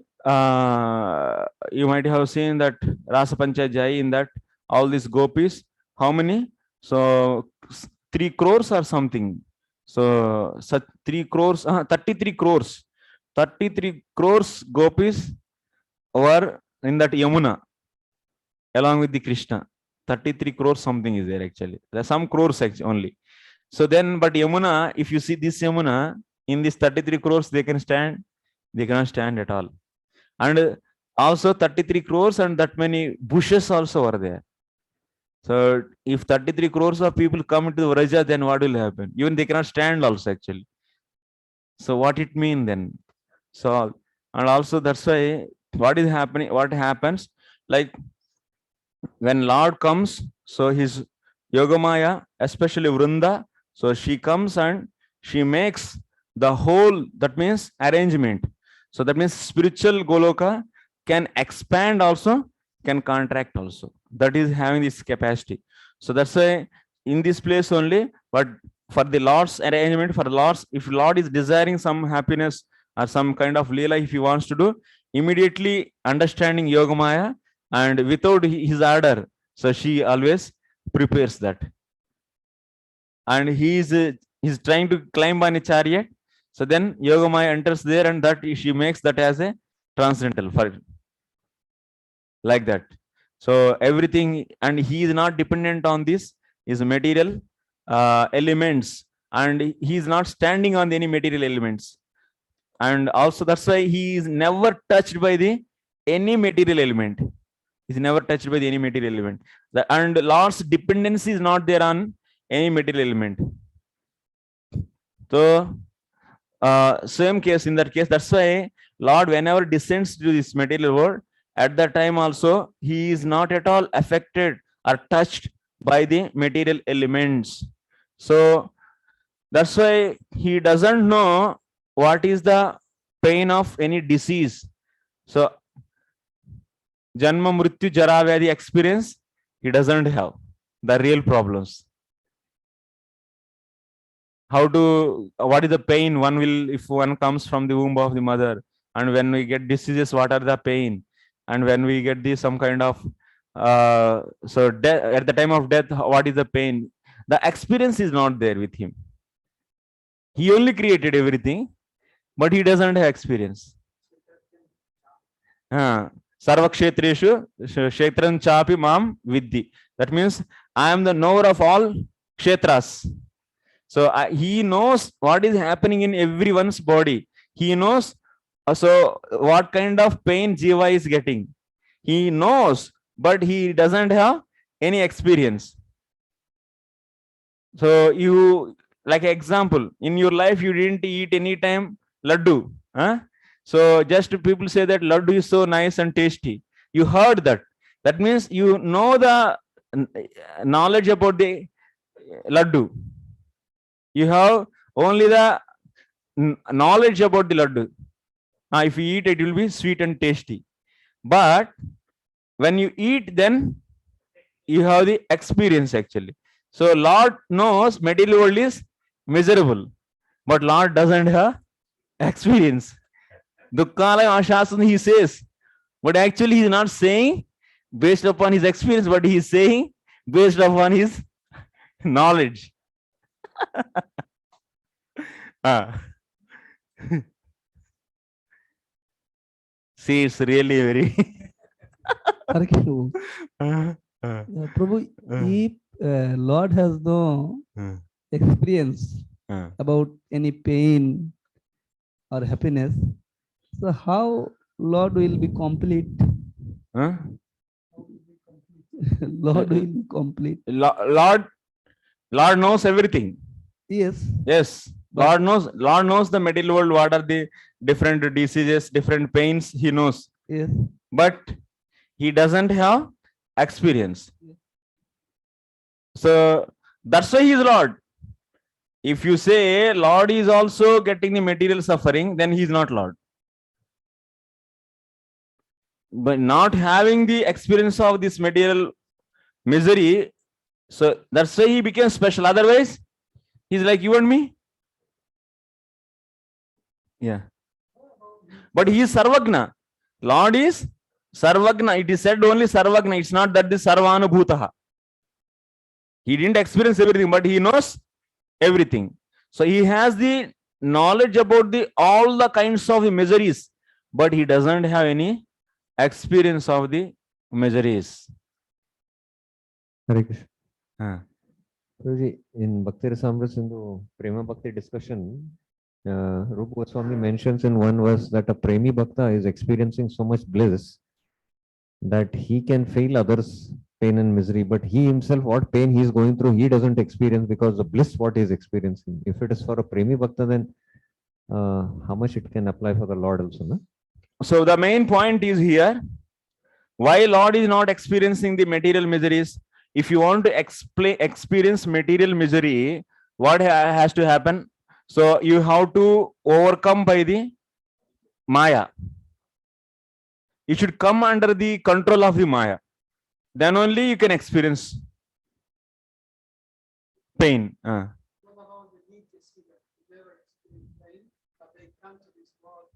you might have seen that Rasa Panchayajai, in that all these gopis, how many? So 3 crores or something. So 3 crores, 33 crores. 33 crores gopis were in that Yamuna along with the Krishna. 33 crores something is there actually. There are some crores actually only. So then, but Yamuna, if you see this Yamuna, in this 33 crores, they can stand. They cannot stand at all. And also 33 crores and that many bushes also are there. So if 33 crores of people come into the Vraja, then what will happen? Even they cannot stand also actually. So what it mean then? So, and also that's why what is happening, what happens, like when Lord comes, so his Yogamaya, especially Vrinda, so she comes and she makes the whole, that means arrangement. So that means spiritual Goloka can expand also, can contract also. That is having this capacity. So that's why in this place only, but for the Lord's arrangement, for Lord's, if Lord is desiring some happiness or some kind of Leela, if he wants to do, immediately understanding Yogamaya and without his order, so she always prepares that. And he is trying to climb on a chariot. So then Yogamaya enters there, and that she makes that as a transcendental for like that. So everything, and he is not dependent on this is material elements, and he is not standing on any material elements. And also that's why he is never touched by any material element. He's never touched by any material element. And Lord's dependency is not there on any material element. So same case, in that case, that's why Lord, whenever descends to this material world, at that time also, he is not at all affected or touched by the material elements. So that's why he doesn't know what is the pain of any disease. So Janma, Mrityu, Jara, Vyadhi experience, he doesn't have the real problems. How to, what is the pain one will, if one comes from the womb of the mother, and when we get diseases, what are the pain? And when we get some kind of, so death, at the time of death, what is the pain? The experience is not there with him. He only created everything, but he doesn't have experience. Sarva kshetreshu kshetran chapi mam vidhi. That means I am the knower of all kshetras. So he knows what is happening in everyone's body. He knows so what kind of pain Jiva is getting. He knows, but he doesn't have any experience. So you, like example, in your life you didn't eat any time laddu. So just people say that laddu is so nice and tasty. You heard that. That means you know the knowledge about the laddu. You have only the knowledge about the laddu. If you eat, it will be sweet and tasty. But when you eat, then you have the experience actually. So Lord knows material world is miserable, but Lord doesn't have experience. Dukkhala Ashasana, he says, but actually he's not saying based upon his experience, but he's saying based upon his knowledge. See, it's really very. Prabhu, if Lord has no experience about any pain or happiness, so how Lord will be complete? Lord will be complete. Lord knows everything. Yes. Yes. Lord knows the material world, what are the different diseases, different pains, he knows. Yes. But he doesn't have experience. So that's why he is Lord. If you say Lord is also getting the material suffering, then he is not Lord. But not having the experience of this material misery, so that's why he became special. Otherwise, he's like you and me. Yeah. But he is Sarvagna. Lord is Sarvagna. It is said only Sarvagna. It's not that the Sarvanubhutaha. He didn't experience everything, but he knows everything. So he has the knowledge about all the kinds of miseries, but he doesn't have any experience of the miseries. Hare Krishna. In Bhakti Rasamrita Sindhu Prema Bhakti discussion, Rupa Goswami mentions in one verse that a Premi Bhakta is experiencing so much bliss that he can feel others' pain and misery, but he himself, what pain he is going through, he doesn't experience because the bliss what he is experiencing. If it is for a Premi Bhakta, then how much it can apply for the Lord also, no? So the main point is here, why Lord is not experiencing the material miseries. If you want to experience material misery, what has to happen? So you have to overcome by the Maya. You should come under the control of the Maya. Then only you can experience pain.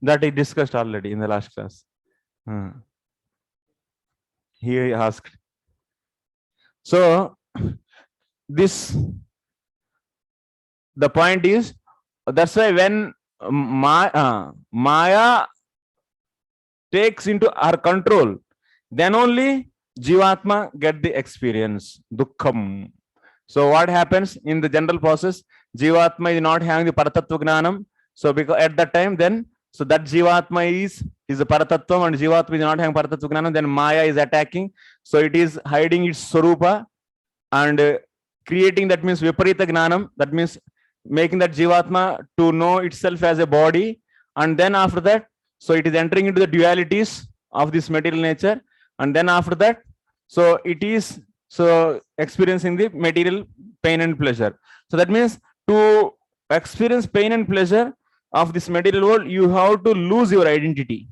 That I discussed already in the last class. He asked. So this, the point is, that's why when Maya takes into our control, then only Jivatma get the experience, Dukkham. So what happens in the general process? Jivatma is not having the Paratattva Gnanam. So because at that time, then so that Jivatma is a Paratattvam, and Jivatma is not having Paratattva Gnanam, then Maya is attacking. So it is hiding its Swarupa and creating, that means Viparita Gnanam, that means making that Jivatma to know itself as a body. And then after that, so it is entering into the dualities of this material nature. And then after that, so it is so experiencing the material pain and pleasure. So that means to experience pain and pleasure of this material world, you have to lose your identity.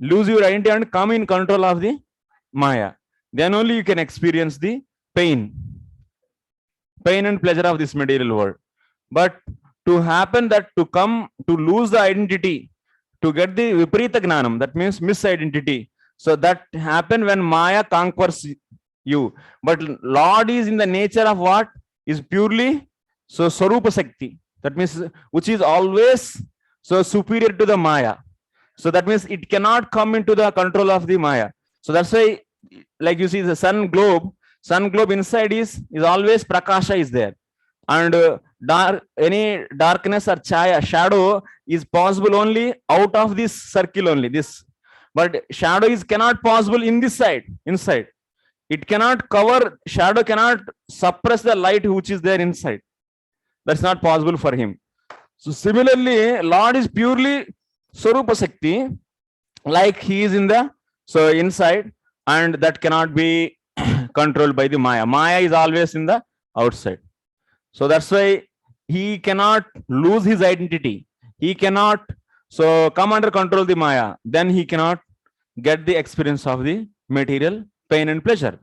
Lose your identity and come in control of the Maya. Then only you can experience the pain and pleasure of this material world. But to happen that, to come to lose the identity, to get the Viparita Gnanam, that means misidentity. So that happen when Maya conquers you. But Lord is in the nature of what? Is purely so Swarupa Sakti. That means which is always so superior to the Maya. So that means it cannot come into the control of the Maya. So that's why, like you see the sun globe inside is always Prakasha is there. And any darkness or chaya, shadow is possible only out of this circle only, this. But shadow is cannot possible in this side, inside. It cannot cover, shadow cannot suppress the light which is there inside. That's not possible for him. So similarly, Lord is purely Swarupa Sakti, like he is in the so inside, and that cannot be controlled by the Maya. Maya is always in the outside. So that's why he cannot lose his identity. He cannot so come under control the Maya. Then he cannot get the experience of the material pain and pleasure.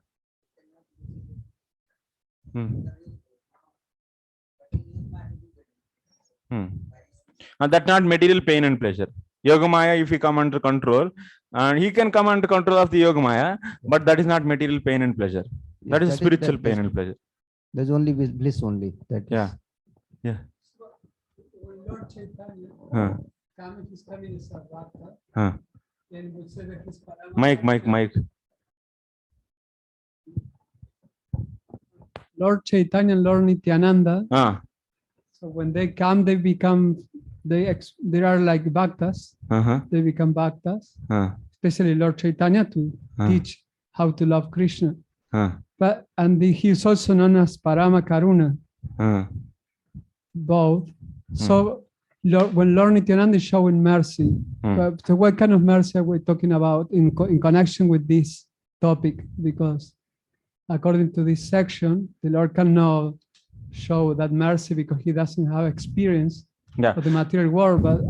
And that's not material pain and pleasure. Yoga Maya, if he come under control, and he can come under control of the Yoga Maya, but that is not material pain and pleasure. That is spiritual pain and pleasure. There's only bliss only. That is. Yeah. Yeah. Lord Chaitanya, coming as a bhakta, then would say that his parama. Mike. Lord Chaitanya and Lord Nityananda. So when they come, they become, they are like bhaktas. They become bhaktas, especially Lord Chaitanya to teach how to love Krishna. And he is also known as Parama Karuna. Both. So when Lord Nityananda is showing mercy, so what kind of mercy are we talking about in connection with this topic? Because according to this section, the Lord cannot show that mercy because he doesn't have experience of the material world. But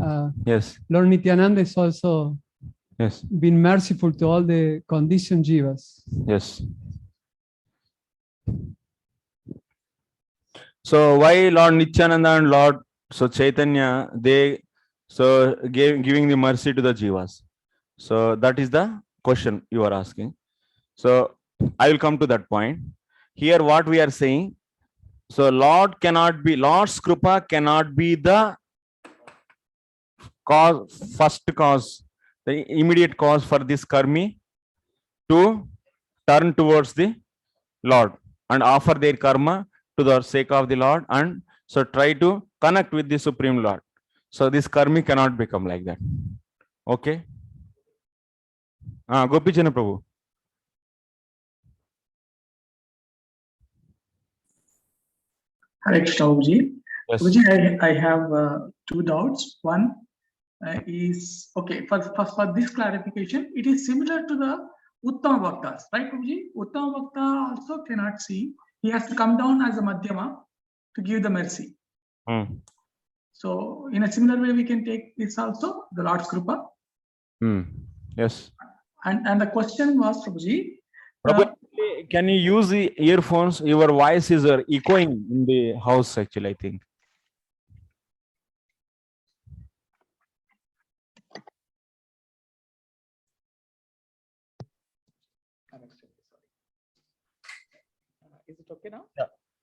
Lord Nityananda is also being merciful to all the conditioned jivas. Yes. So why Lord Nityananda and Lord Chaitanya, they giving the mercy to the jivas? So that is the question you are asking. So I will come to that point. Here what we are saying, so Lord's Krupa cannot be the first cause, the immediate cause for this karmi to turn towards the Lord and offer their karma to the sake of the Lord, and so try to connect with the Supreme Lord. So this karmi cannot become like that. Okay? Gopi Chana Prabhu. Hare Krishna, Prabhuji. Yes. Prabhuji, I have two doubts. One is, okay, for this clarification, it is similar to the Uttama Bhaktas, right, Prabhuji? Uttama Bhakta also cannot see. He has to come down as a Madhyama to give the mercy. So, in a similar way, we can take this also, the Lord's Krupa. Yes. And the question was, Prabhuji, can you use the earphones? Your voice is echoing in the house, actually, I think. is it okay now?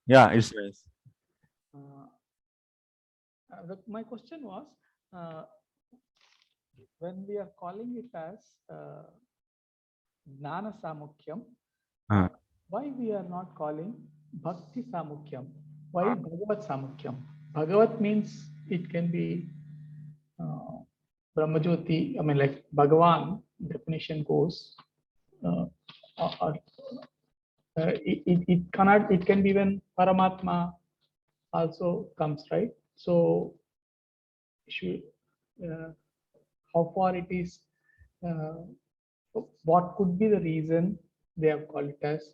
Yeah, it's nice. My question was, when we are calling it as Jnana Samukhyam, why we are not calling Bhakti Samukhyam? Why Bhagavat Samukhyam? Bhagavat means it can be Brahmajyoti, I mean, like Bhagavan definition goes, it cannot, it can be when Paramatma also comes, right? So, how far it is, what could be the reason they have called it as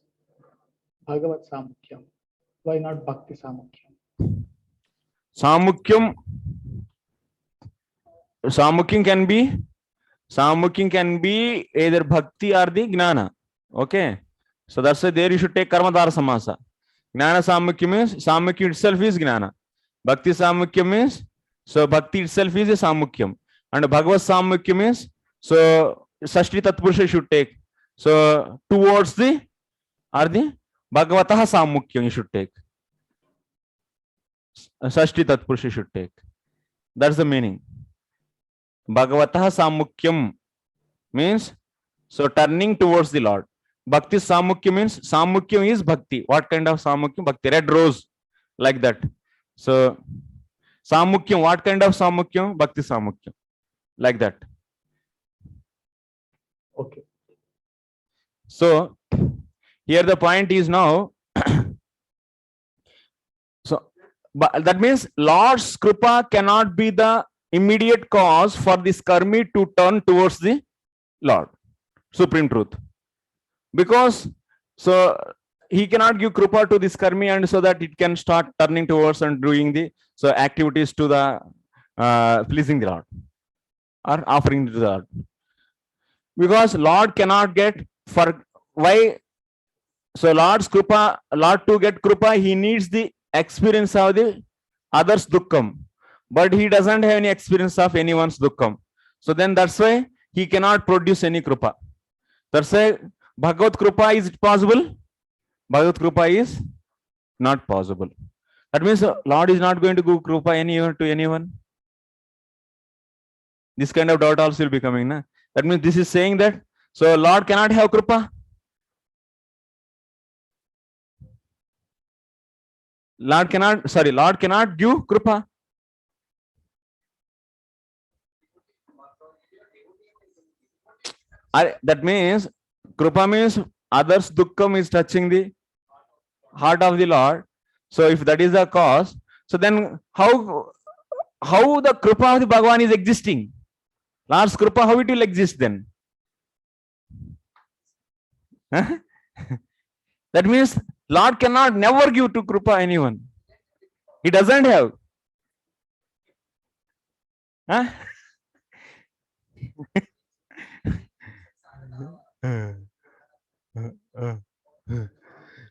Bhagavat Samukhyam? Why not Bhakti Samukhyam? Samukhyan can be either Bhakti or the Gnana. Okay. So that's why there you should take Karmadhara Samasa. Gnana Samukhya means Samukhya itself is Gnana. Bhakti Samukhya means, so Bhakti itself is a Samukhyam. And Bhagavat Samukhya means, so Sashti Tatpurusha should take. So towards the Bhagavataha Samukhyam you should take. Sashti Tatpurusha should take. That's the meaning. Bhagavataha Samukhyam means, so turning towards the Lord. Bhakti Samukhyam means, Samukhyam is Bhakti. What kind of Samukhyam? Bhakti, red rose, like that. So Samukhyam, what kind of Samukhyam? Bhakti Samukhyam, like that. Okay. So here the point is now, so but that means Lord's Krupa cannot be the immediate cause for this karmi to turn towards the Lord. supreme truth. Because so he cannot give krupa to this karmi, and so that it can start turning towards and doing the activities to the pleasing the Lord or offering to the Lord. Because Lord cannot get for why. So Lord's krupa, Lord to get krupa, he needs the experience of the others dukkam, but he doesn't have any experience of anyone's dukkam. So then that's why he cannot produce any krupa. That's why Bhagavad krupa is possible. Bhagavad krupa is not possible. That means Lord is not going to give krupa anyone to anyone. This kind of doubt also will be coming. Na? That means this is saying that so Lord cannot have krupa. Lord cannot give krupa. That means krupa means others dukkam is touching the heart of the Lord. So if that is the cause, so then how the krupa of the Bhagavan is existing? Lord's krupa, how it will exist then? Huh? That means Lord cannot never give to krupa anyone. He doesn't have. Huh?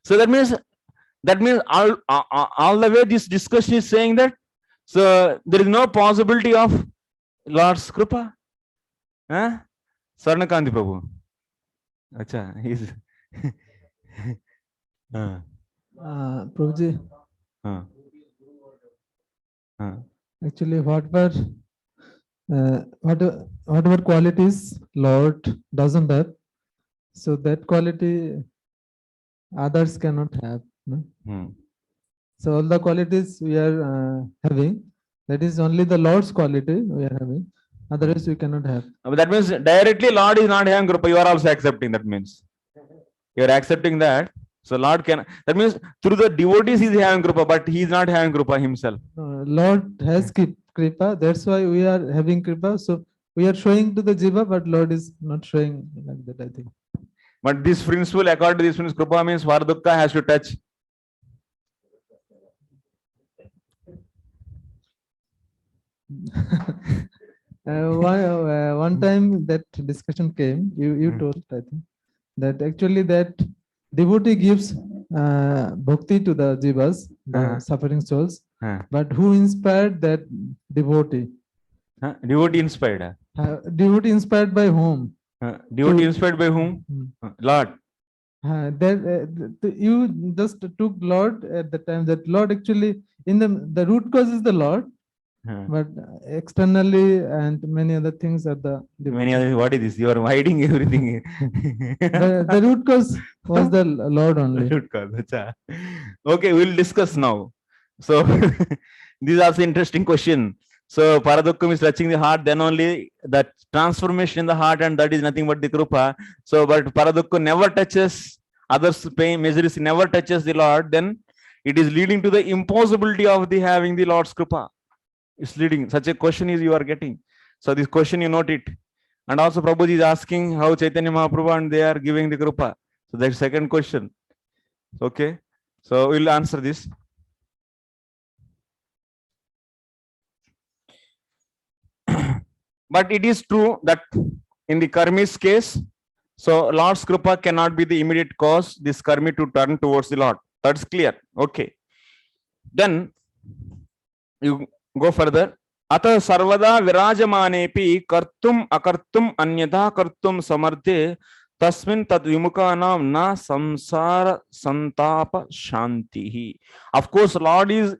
So that means all the way this discussion is saying that so there is no possibility of Lord's krupa. Huh? Sarnakanti Prabhu. Acha, he's Prabhuji, actually whatever qualities Lord doesn't have, so that quality others cannot have. No? So all the qualities we are having, that is only the Lord's quality we are having. Otherwise we cannot have. But that means directly Lord is not having krupa. You are also accepting. That means you are accepting that. So Lord can. That means through the devotees he is having krupa, but he is not having krupa himself. Lord has kripa. That's why we are having kripa. So we are showing to the jiva, but Lord is not showing like that, I think. But this principle, according to this principle, krupa means vardukka has to touch. One time that discussion came, you told, I think, that actually that devotee gives bhakti to the jivas, the suffering souls, but who inspired that devotee? Devotee inspired. Devotee inspired by whom? Devotee inspired by whom? Lord. You just took Lord at the time. That Lord actually in the root cause is the Lord. But externally and many other things are the many other. What is this? You are hiding everything. the root cause was the Lord only. Root cause. Okay, we'll discuss now. So this is also interesting question. So paradukkam is touching the heart, then only that transformation in the heart, and that is nothing but the krupa. So but paradukkam never touches others' pain, miseries never touches the Lord, then it is leading to the impossibility of the having the Lord's krupa. It's leading. Such a question is you are getting. So this question you note it. And also Prabhuji is asking how Chaitanya Mahaprabhu and they are giving the krupa. So that's second question. Okay. So we'll answer this. But it is true that in the karmi's case, so Lord's krupa cannot be the immediate cause this karmi to turn towards the Lord. That's clear. Okay. Then you go further. Ata sarvada virajamanepi kartum akartum anyatha kartum samarthe tasmin tad vimukanam na samsara santapa shantihi. Of course, Lord is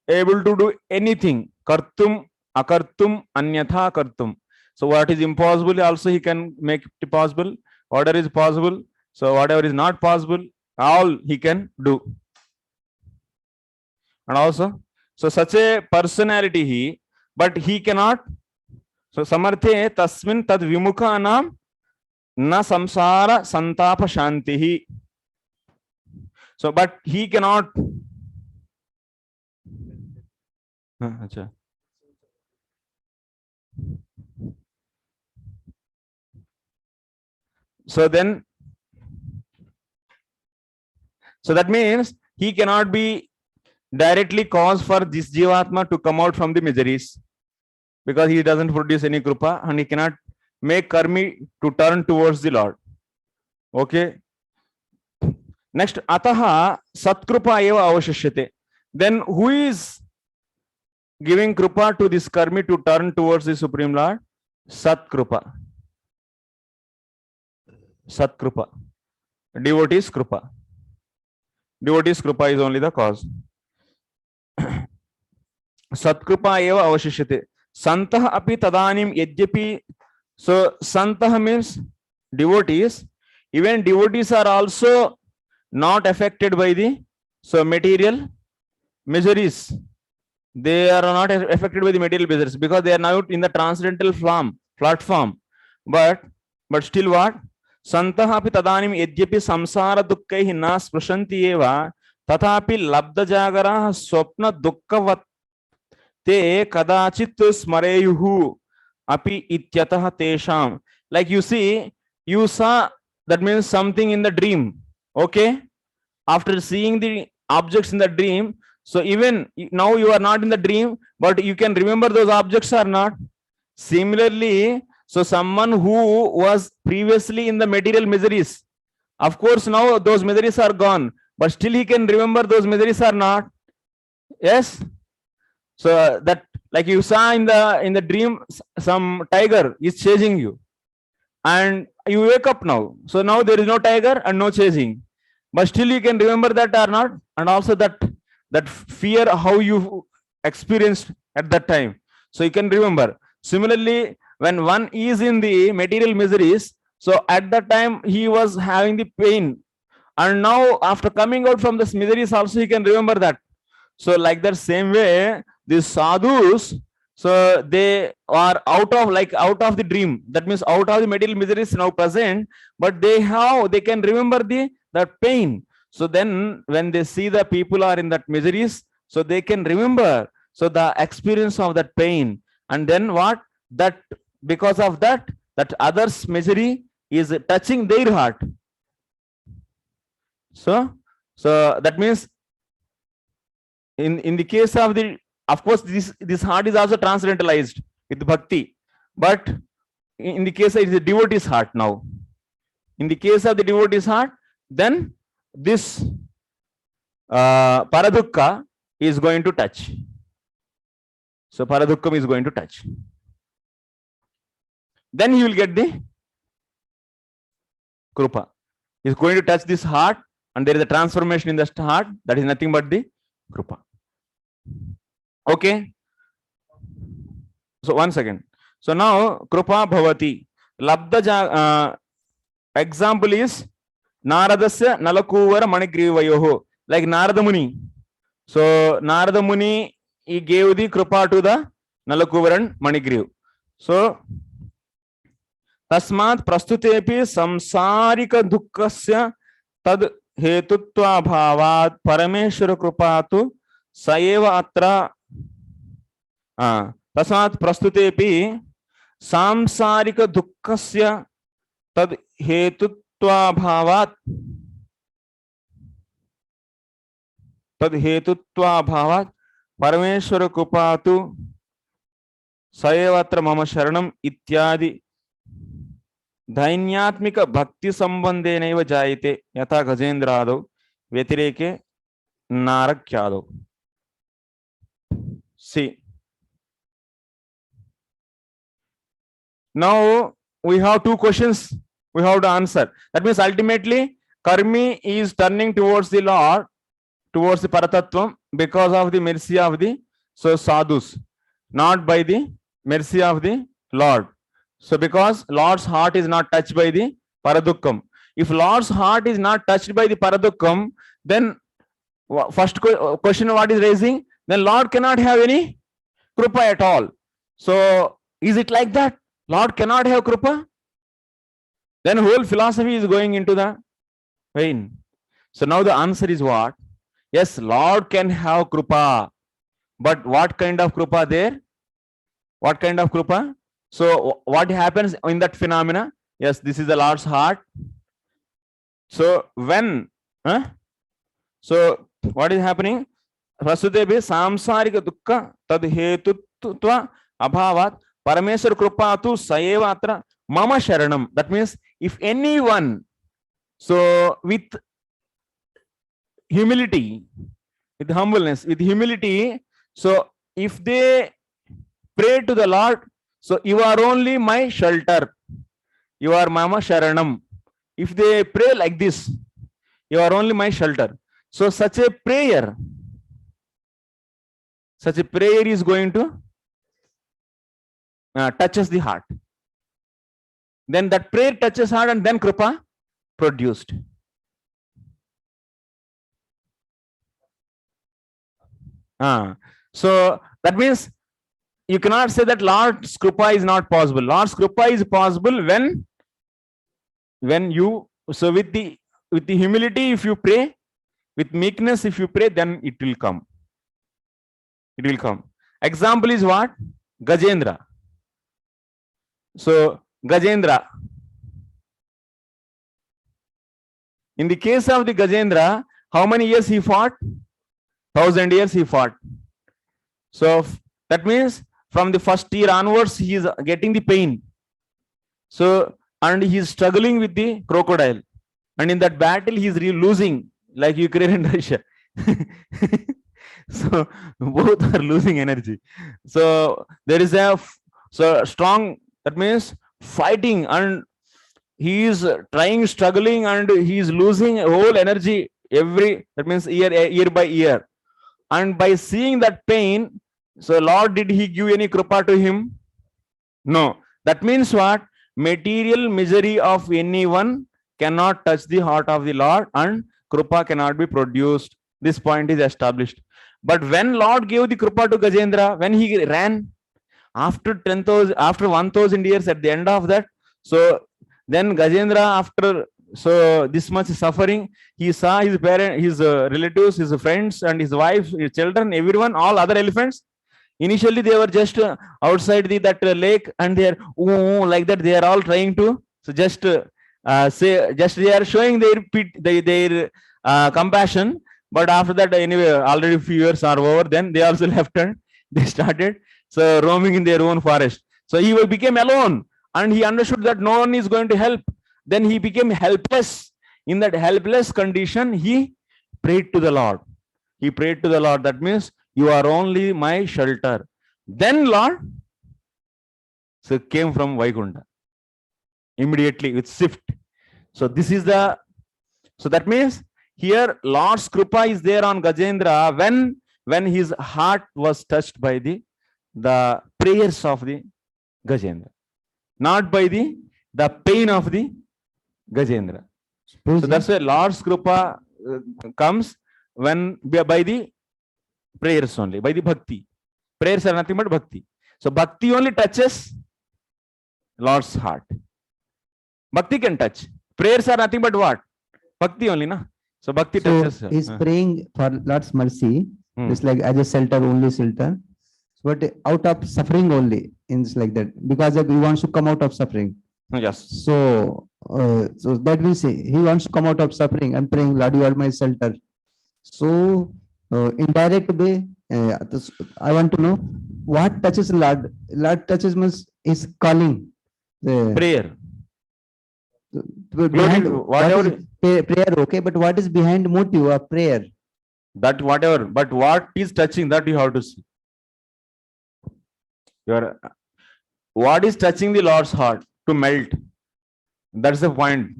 able to do anything. Kartum akartum anyatha kartum. So what is impossible also he can make it possible. Whatever is possible. So whatever is not possible, all he can do. And also, so such a personality he, but he cannot. So samarthe tasmin tad vimukhanam na samsara santapa shantihi. So but he cannot. So then, so that means he cannot be directly cause for this Jivatma to come out from the miseries, because he doesn't produce any Krupa, and he cannot make karmi to turn towards the Lord. Okay. Next, ataha satkrupa eva avashishyate. Then who is giving Krupa to this karmi to turn towards the Supreme Lord? Satkrupa. Satkrupa. Devotee's Krupa. Devotee's Krupa is only the cause. Satkrupa eva avashishyate. Santah api tadanim yadyapi. So Santah means devotees. Even devotees are also not affected by the material miseries. They are not affected by the material miseries because they are now in the transcendental platform. But still what? Santah api tadanim yadyapi samsara dukkaihi na sprishanti eva tathapi labda jagara swapna dukkavat te kadachit smareyuhu api ityatah tesham. Like you see, you saw, that means something in the dream. Okay, after seeing the objects in the dream, so even now you are not in the dream, but you can remember those objects or not. Similarly, so someone who was previously in the material miseries, of course now those miseries are gone, but still he can remember those miseries or not. Yes. So that, like you saw in the dream, some tiger is chasing you, and you wake up now. So now there is no tiger and no chasing, but still you can remember that or not, and also that fear how you experienced at that time. So you can remember. Similarly, when one is in the material miseries, so at that time he was having the pain, and now after coming out from this miseries also he can remember that. So like that same way, these sadhus, so they are out of the dream. That means out of the material miseries now present, but they can remember that pain. So then when they see the people are in that miseries, so they can remember so the experience of that pain. And then what? That because of that others' misery is touching their heart. So that means in the case of of course this heart is also transcendentalized with bhakti, but in the case of the devotee's heart now, in the case of the devotee's heart, then this paradukka is going to touch. So paradukkam is going to touch. Then you will get the krupa. Is going to touch this heart, and there is a transformation in the heart. That is nothing but the krupa. Okay. So 1 second. So now krupa bhavati. Labda example is Naradasya Nalakuvara Manigrivayoho. Like Narada Muni. So Narada Muni, he gave the krupa to the Nalakuvaran Manigriv. So Tasmat prastutepi samsarika dukkasya tad hetutva bhavat parameshwara krupatu saeva atra tasmat prastutepi samsarika dukkasya tad hetutva bhavat parameshwara krupatu saeva atra mama sharanam ityadi दैन्यात्मिक भक्ति संबंधेनैव जायते यथा गजेन्द्रादौ व्यतिरेके नारक्यादौ. See, now we have two questions we have to answer. That means ultimately karmi is turning towards the Lord, towards the Paratattvam, because of the mercy of the sadhus, not by the mercy of the Lord. So because Lord's heart is not touched by the paradukkam. If Lord's heart is not touched by the paradukkam, then first question what is raising? Then Lord cannot have any krupa at all. So is it like that? Lord cannot have krupa? Then whole philosophy is going into the vain. So now the answer is what? Yes, Lord can have krupa. But what kind of krupa there? What kind of krupa? So what happens in that phenomena? Yes, this is the Lord's heart. So when, so what is happening? Vasudebhe samsarika dukkha tad hetutva abhavat parameswar krupatu saeva atra mama sharanam. That means if anyone, so with humility, with humbleness, with humility, so if they pray to the Lord, so you are only my shelter, you are mama sharanam. If they pray like this, you are only my shelter. So such a prayer is going to touches the heart. Then that prayer touches heart, and then Kripa produced. So that means you cannot say that Lord's Kripa is not possible. Lord's Kripa is possible when you, so with the humility, if you pray, with meekness, if you pray, then it will come. It will come. Example is what? Gajendra. So Gajendra. In the case of the Gajendra, how many years he fought? 1,000 years he fought. So that means from the first year onwards, he is getting the pain. So, and he is struggling with the crocodile. And in that battle, he is losing, like Ukraine and Russia. So both are losing energy. So there is a strong, that means fighting, and he is struggling, and he is losing whole energy that means year by year. And by seeing that pain, so Lord, did he give any kripa to him? No. That means what? Material misery of anyone cannot touch the heart of the Lord, and kripa cannot be produced. This point is established. But when Lord gave the kripa to Gajendra, when he ran after 1,000 years, at the end of that, so then Gajendra, after this much suffering, he saw his parents, his relatives, his friends, and his wife, his children, everyone, all other elephants. Initially, they were just outside that lake, and they are like that. They are all trying to just they are showing their compassion. But after that, anyway, already few years are over. Then they also left, and they started roaming in their own forest. So he became alone, and he understood that no one is going to help. Then he became helpless. In that helpless condition, he prayed to the Lord. He prayed to the Lord. That means, you are only my shelter. Then Lord came from Vaikunta immediately with swift. So this is so that means here Lord's Kripa is there on Gajendra when his heart was touched by the prayers of the Gajendra, not by the pain of the Gajendra. So that's why Lord's Kripa comes by the prayers only, by the bhakti. Prayers are nothing but bhakti. So bhakti only touches Lord's heart. Bhakti can touch. Prayers are nothing but what? Bhakti only, na? So bhakti touches. He's praying for Lord's mercy. It's like as a shelter, only shelter. But out of suffering only, it's like that. Because he wants to come out of suffering. Yes. So that means he wants to come out of suffering and praying, Lord, you are my shelter. So indirect way, I want to know what touches Lord. Lord touches means is calling. Prayer. Behind, prayer, okay, but what is behind motive of prayer? That whatever, but what is touching, that you have to see. What is touching the Lord's heart to melt? That's the point.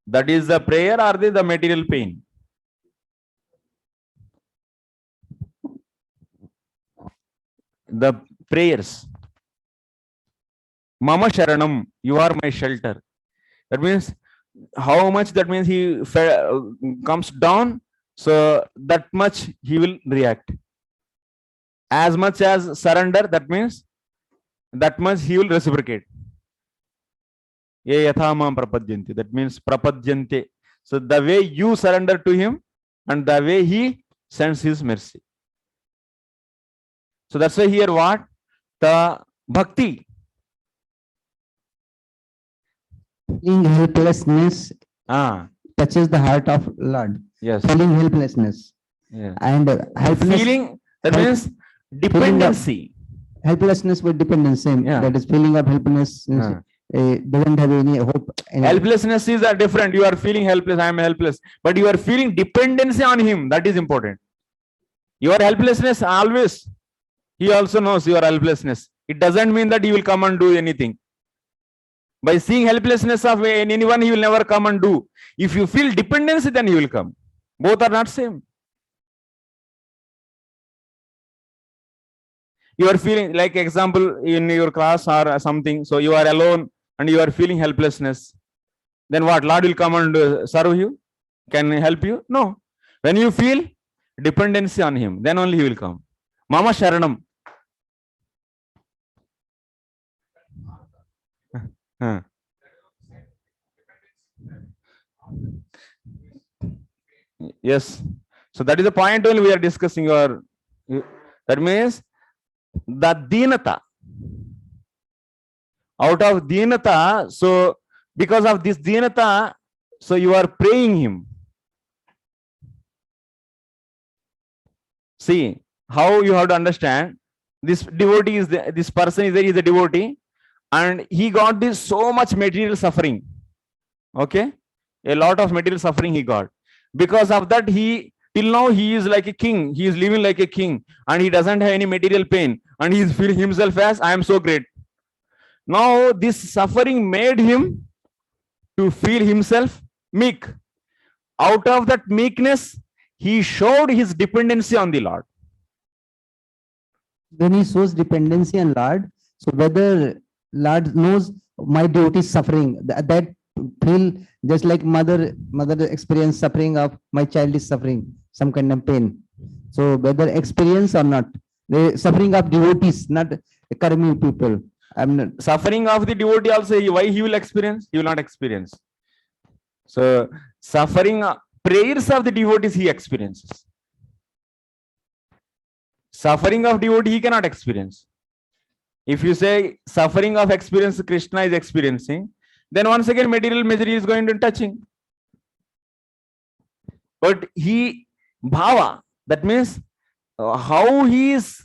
That is the prayer or the material pain. The prayers. Mama Sharanam, you are my shelter. That means how much, that means he comes down, so that much he will react. As much as surrender, that means that much he will reciprocate. Ye yathamam prapadyante. That means prapadyante. So the way you surrender to him, and the way he sends his mercy. So that's why here what? The bhakti. Feeling helplessness Ah, touches the heart of Lord. yes. Feeling helplessness Yeah. and helplessness. Feeling, that help- means dependency. Helplessness with dependence, same. Yeah. That is feeling of helplessness. Ah. Doesn't have any hope. Helplessness is different. You are feeling helpless. I am helpless. But you are feeling dependency on him. That is important. Your helplessness always, he also knows your helplessness. It doesn't mean that he will come and do anything. By seeing helplessness of anyone, he will never come and do. If you feel dependency, then he will come. Both are not same. You are feeling, like example, in your class or something, so you are alone and you are feeling helplessness. Then what? Lord will come and serve you? Can he help you? No. When you feel dependency on him, then only he will come. Mama Sharanam. Yes. So that is the point only we are discussing. That means the dinata. Out of dinata, so because of this dinata, so you are praying him. See how you have to understand. This devotee is this person is there, is a devotee, and he got this so much material suffering. Okay, a lot of material suffering he got. Because of that, he till now he is like a king. He is living like a king, and he doesn't have any material pain, and he is feeling himself as I am so great. Now this suffering made him to feel himself meek. Out of that meekness, he showed his dependency on the Lord. When he shows dependency on Lord, so whether Lord knows my devotee is suffering, that feel just like mother experience suffering of my child is suffering some kind of pain. So whether experience or not, the suffering of devotees, not karmi people. I'm not Suffering of the devotee also, why he will experience? He will not experience. So suffering, prayers of the devotees he experiences. Suffering of devotee he cannot experience. If you say suffering of experience Krishna is experiencing, then once again material misery is going to touching. But he bhava, that means how he is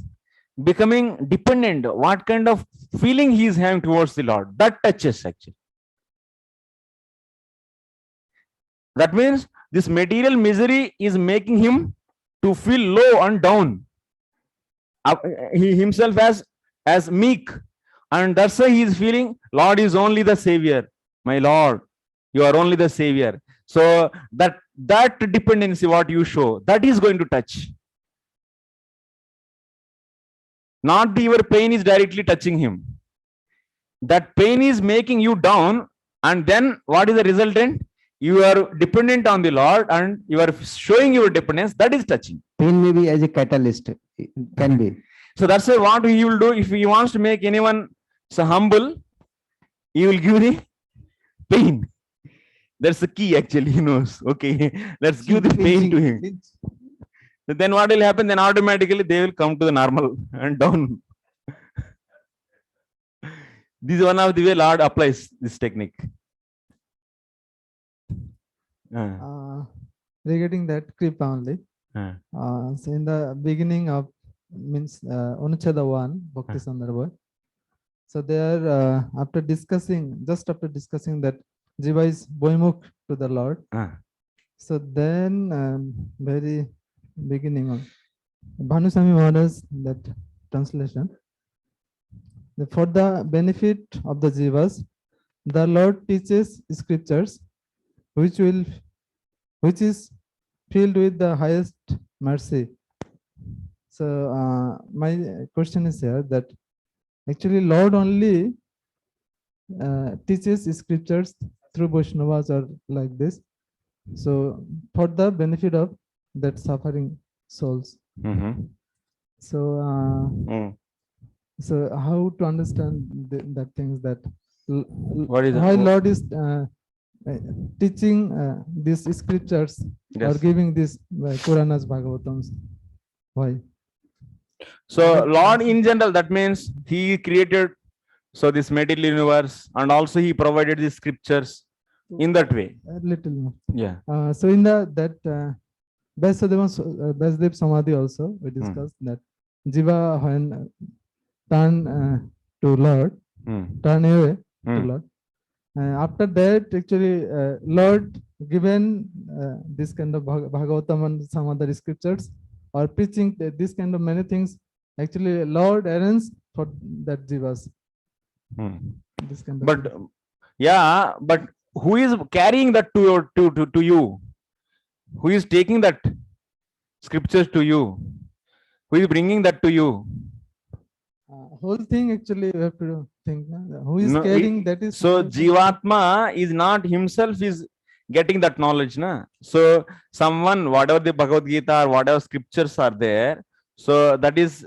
becoming dependent, what kind of feeling he is having towards the Lord, that touches actually. That means this material misery is making him to feel low and down. He himself as meek, and that's why he is feeling Lord is only the savior. My Lord, you are only the savior. So that dependency what you show, that is going to touch. Not your pain is directly touching him. That pain is making you down, and then what is the resultant? You are dependent on the Lord and you are showing your dependence, that is touching. pain may be as a catalyst, it can be. So that's why what he will do, if he wants to make anyone so humble, he will give the pain. That's the key actually, he knows. Okay, let's give the pain to him. So then what will happen? Then automatically they will come to the normal and down. This is one of the way Lord applies this technique. Regarding that kripa only. So in the beginning of means Anucheda 1, Bhakti Sandarbha. So there after discussing that Jiva is boimukh to the Lord. So then very beginning of Bhanuswami Maharaj, that translation. For the benefit of the Jivas, the Lord teaches scriptures which is filled with the highest mercy. So my question is here that actually Lord only teaches scriptures through Vaishnavas or like this. So for the benefit of that suffering souls. So so how to understand that things that What is why that? Lord is teaching these scriptures or Yes. giving these Puranas, Bhagavatams? Why? So Lord in general, that means he created So this material universe, and also he provided the scriptures in that way. A little more. Yeah. So in that Vasudev Samadhi also, we discussed that Jiva when turn to Lord, turn away to Lord. After that, actually, Lord given this kind of Bhagavatam and some other scriptures or preaching this kind of many things. Actually, Lord arranged for that Jivas. This kind of But things. yeah, but who is carrying that to you? Who is taking that scriptures to you? Who is bringing that to you? Whole thing actually we have to think. Who is No, carrying that is so Jivatma is not himself is getting that knowledge, na? So someone, whatever the Bhagavad Gita or whatever scriptures are there, so that is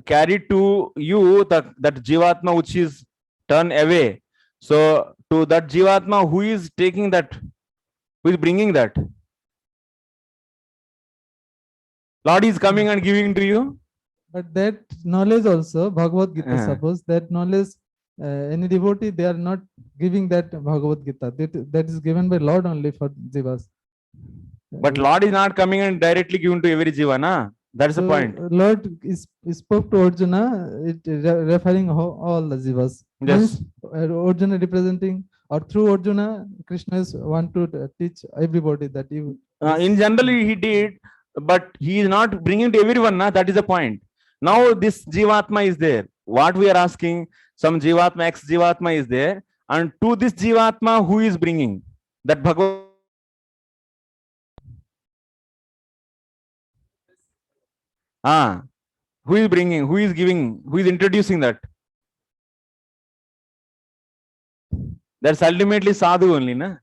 carried to you, that Jivatma which is turned away. So to that Jivatma, who is taking that? Who is bringing that? Lord is coming and giving to you. But that knowledge also, Bhagavad Gita, suppose that knowledge, any devotee, they are not giving that Bhagavad Gita. That is given by Lord only for Jivas. But Lord is not coming and directly given to every Jiva, na? That is the point. Lord is spoke to Arjuna, referring all the Jivas. Yes. Means, Arjuna representing, or through Arjuna, Krishna is want to teach everybody that you. In general, he did, but he is not bringing to everyone, na? That is the point. Now this Jivatma is there. What we are asking, some Jivatma, ex-Jivatma is there, and to this Jivatma, who is bringing that Bhagavad? Who is bringing? Who is giving? Who is introducing that? That's ultimately sadhu only, na?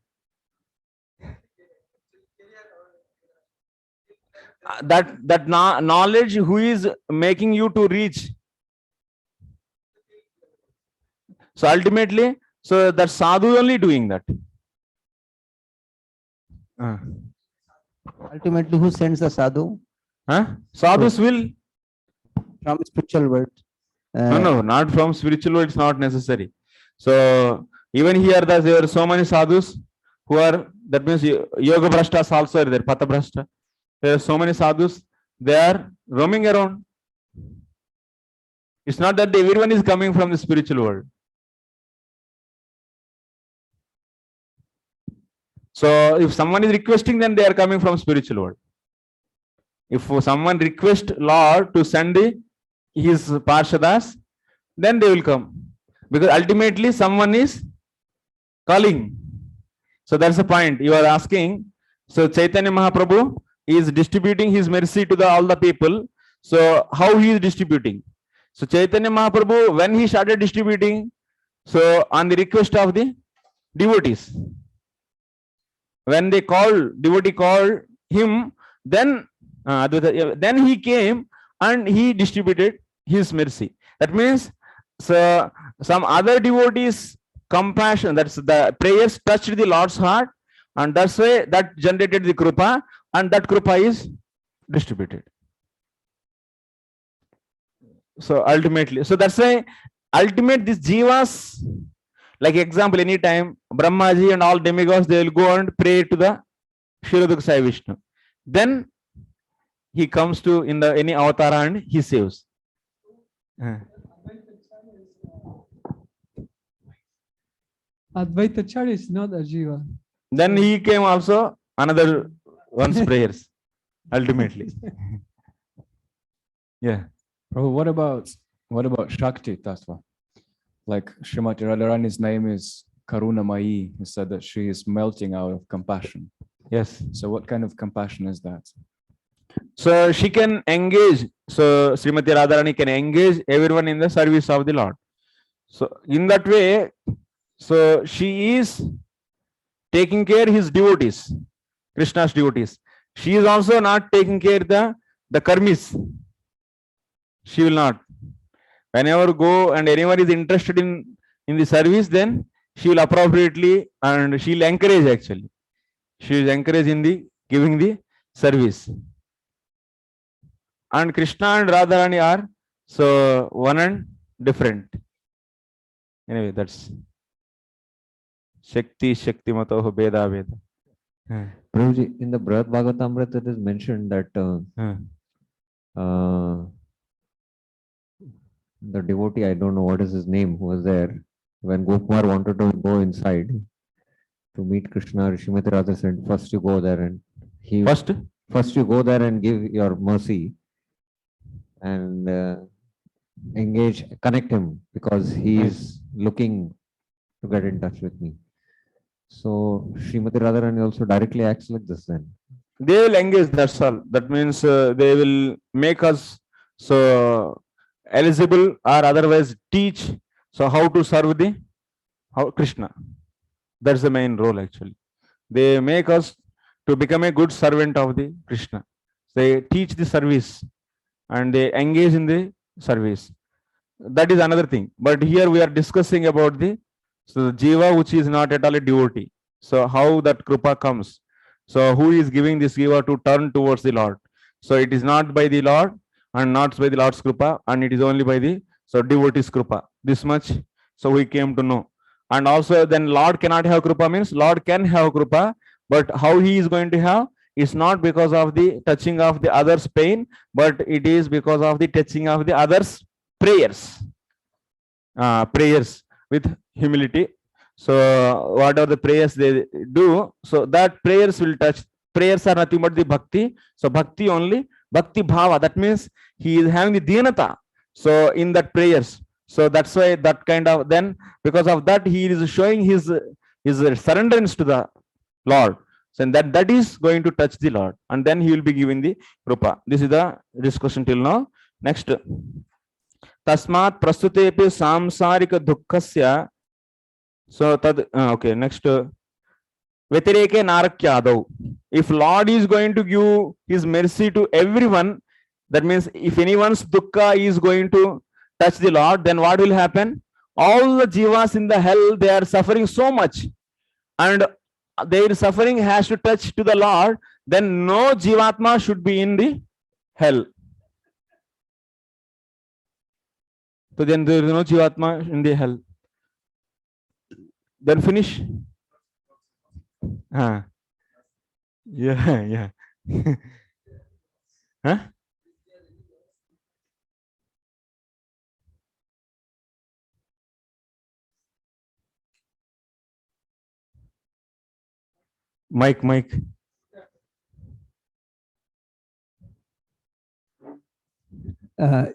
That knowledge, who is making you to reach? So ultimately, so that sadhu only doing that. Ultimately, who sends the sadhu? Sadhus will. From spiritual world. No, not from spiritual world. It's not necessary. So even here, there are so many sadhus who are, that means yoga brashtas also are there, pata brashta. There are so many sadhus, they are roaming around. It's not that everyone is coming from the spiritual world. So if someone is requesting, then they are coming from spiritual world. If someone requests Lord to send his Parshadas, then they will come. Because ultimately someone is calling. So that's the point you are asking. So Chaitanya Mahaprabhu is distributing his mercy to all the people. So how he is distributing? So Chaitanya Mahaprabhu, when he started distributing, so on the request of the devotees, when they called, devotee called him, then he came and he distributed his mercy. That means, so some other devotees' compassion, that's the prayers touched the Lord's heart, and that's why that generated the krupa, and that krupa is distributed. So ultimately, so that's why ultimate these jivas, like example, anytime Brahmaji and all demigods, they will go and pray to the Shiroduk Sai Vishnu. Then he comes to in the any avatara and he saves. Advaitacharya is not a jiva. Then he came also another one's prayers, ultimately. Yeah. Prabhu, what about Shakti Tattva? Like Srimati Radharani's name is Karuna Mayi. He said that she is melting out of compassion. Yes. So what kind of compassion is that? So she can engage. So Srimati Radharani can engage everyone in the service of the Lord. So in that way, so she is taking care of his devotees, Krishna's devotees. She is also not taking care of the karmis. She will not. Whenever go and anyone is interested in the service, then she will appropriately and she will encourage actually. She is encouraged in the giving the service. And Krishna and Radharani are so one and different. Anyway, that's Shakti, Shaktimatoh, Veda, Veda. Prabhuji, in the Brihad Bhagavatamrita, it is mentioned that the devotee, I don't know what is his name, who was there when Gopkumar wanted to go inside to meet Krishna. Srimati Radha said, first you go there and he first you go there and give your mercy and engage, connect him because he is looking to get in touch with me. So Srimati Radharani also directly acts like this then. They will engage, that's all. That means they will make us so eligible or otherwise teach so how to serve the Krishna. That's the main role actually. They make us to become a good servant of the Krishna. They teach the service and they engage in the service. That is another thing. But here we are discussing about the jiva which is not at all a devotee. So how that kripa comes. So who is giving this jiva to turn towards the Lord? So it is not by the Lord and not by the Lord's kripa, and it is only by the devotee's kripa. This much so we came to know. And also then Lord cannot have kripa means Lord can have kripa, but how he is going to have is not because of the touching of the other's pain, but it is because of the touching of the other's prayers. Prayers with humility. So whatever the prayers they do, so that prayers will touch. Prayers are nothing but the bhakti. So bhakti only, bhakti bhava. That means he is having the dhinata. So in that prayers. So that's why that kind of, then because of that he is showing his surrenderance to the Lord. So that is going to touch the Lord, and then he will be giving the krupa. This is the discussion till now. Next. Tasmat prastutepi samsarika dukkhasya. So tad okay, next. Vetireke narakyadau. If Lord is going to give his mercy to everyone, that means if anyone's dukkha is going to touch the Lord, then what will happen? All the jivas in the hell, they are suffering so much, and their suffering has to touch to the Lord, then no jivatma should be in the hell. So then there is no jivatma in the hell. Then finish. Yeah, yeah. Huh? Mike.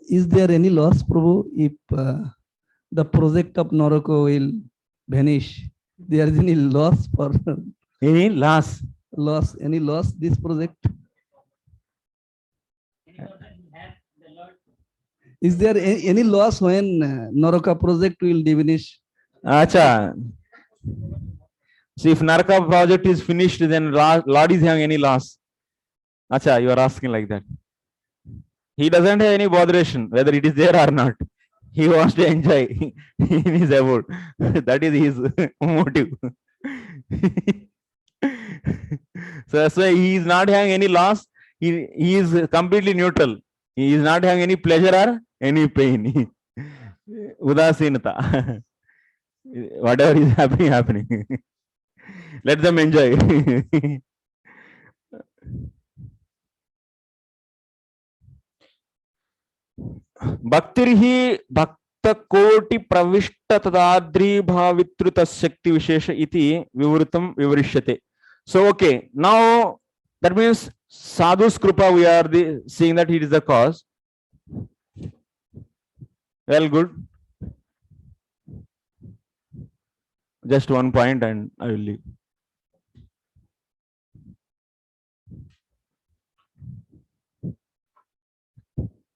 Is there any loss, Prabhu, if the project of Noroko will vanish? There is any loss for Any loss? any loss this project? Is there any loss when Naraka project will diminish? Acha. See, if Naraka project is finished, then Lord is having any loss. Acha, you are asking like that. He doesn't have any botheration whether it is there or not. He wants to enjoy in his abode. That is his motive. So that's why he is not having any loss. He is completely neutral. He is not having any pleasure or any pain. Udasinata. Whatever is happening. Let them enjoy. Bhaktirhi bhakta koti pravishta tadadri bhavitruta shakti vishesha iti vivrutam vivarishyate. So okay, now that means sadhu's krupa, we are seeing that it is the cause. Well, good. Just one point and I will leave.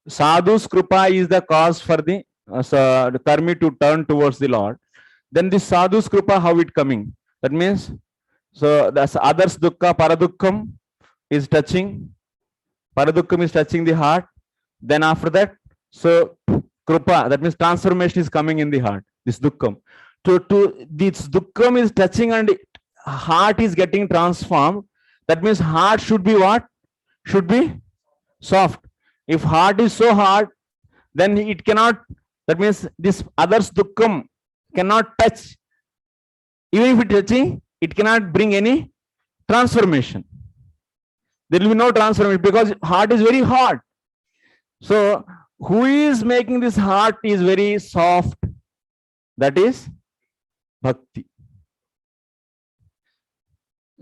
Sadhu's kripa is the cause for the karmi to turn towards the Lord. Then this sadhu's kripa, how it coming? That means, so the others dukkha, paradukkam is touching. Paradukkam is touching the heart. Then after that, so kripa, that means transformation is coming in the heart. This dukkham. This dukkham is touching and heart is getting transformed. That means heart should be what? Should be soft. If heart is so hard, then it cannot, that means this others dukkham cannot touch. Even if it touching, it cannot bring any transformation. There will be no transformation because heart is very hard. So who is making this heart is very soft? That is bhakti.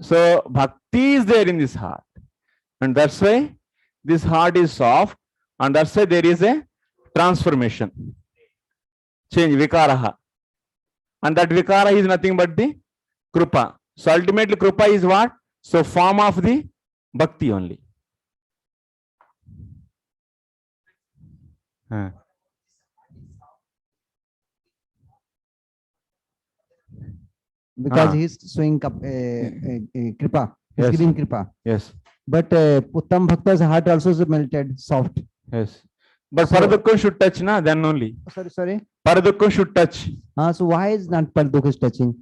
So bhakti is there in this heart, and that's why this heart is soft, and that's why there is a transformation, change, vikaraha, and that vikara is nothing but the krupa. So ultimately krupa is what? So form of the bhakti only. Because Ah. he's showing kripa, he's Yes. giving kripa. Yes, But Uttam Bhakta's heart also is melted, soft. yes. But So- Paradukkam should touch, na? Then only. Sorry. Paradukkam should touch. So why is not Paradukh is touching?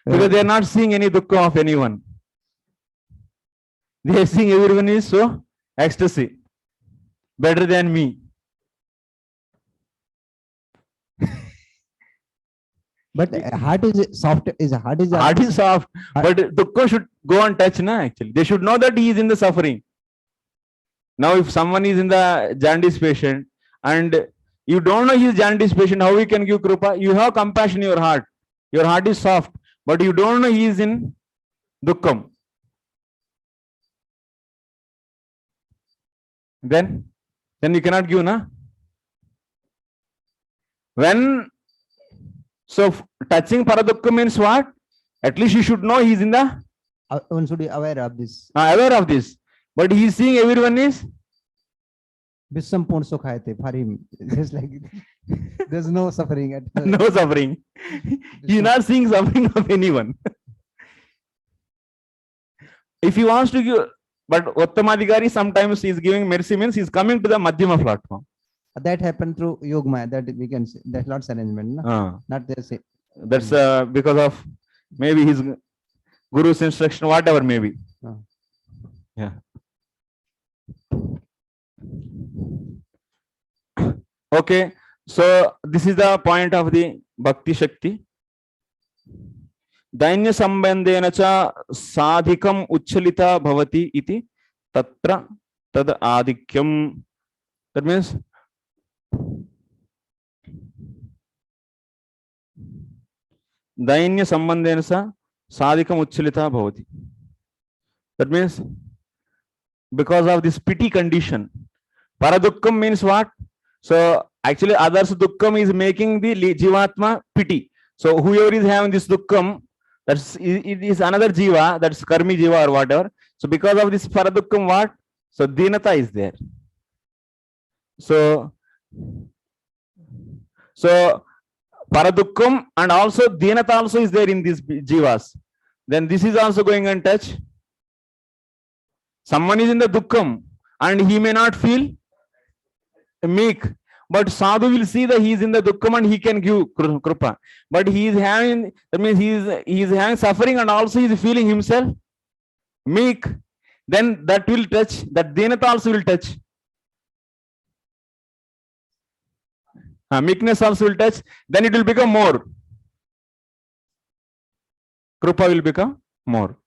Because they are not seeing any dukkha of anyone. They are seeing everyone is so ecstasy, better than me. But heart is soft. Heart Heart is soft, but dukkha should go and touch, na? Actually, they should know that he is in the suffering. Now, if someone is in the jaundice patient and you don't know he is jaundice patient, how we can give krupa? You have compassion in your heart. Your heart is soft, but you don't know he is in dukkham. Then you cannot give, na? When so touching paradukkham means what? At least you should know he is in the one should be aware of this. aware of this. But he is seeing everyone is Visham Pon Sukhayate for him. Just like there's no suffering at all. no suffering. He is not seeing suffering of anyone. If he wants to give, but Uttamadhikari sometimes he is giving mercy means he is coming to the Madhyama platform. That happened through Yogmaya, that we can say. That's Lord's arrangement, no? Not the same. That's because of maybe his guru's instruction, whatever maybe. Yeah. Okay, so this is the point of the Bhakti Shakti. Dainya sambandhena cha sadhikam uchchalita bhavati iti tatra tad adikyam. That means Dainya sambandhena sa sadhikam uchchalita bhavati. That means because of this pity condition. Paradukkam means what? So actually others dukkam is making the jivatma pity. So whoever is having this dukkam, it is another jiva, that's karmi jiva or whatever. So because of this paradukkam, what? So dinata is there. So paradukkam and also dinata also is there in these jivas. Then this is also going and touch. Someone is in the dukkam and he may not feel meek, but sadhu will see that he is in the dukkam and he can give krupa. But he is having, that means he is having suffering and also he is feeling himself meek. Then that will touch, that dinata also will touch. Meekness also will touch. Then it will become more. Krupa will become more.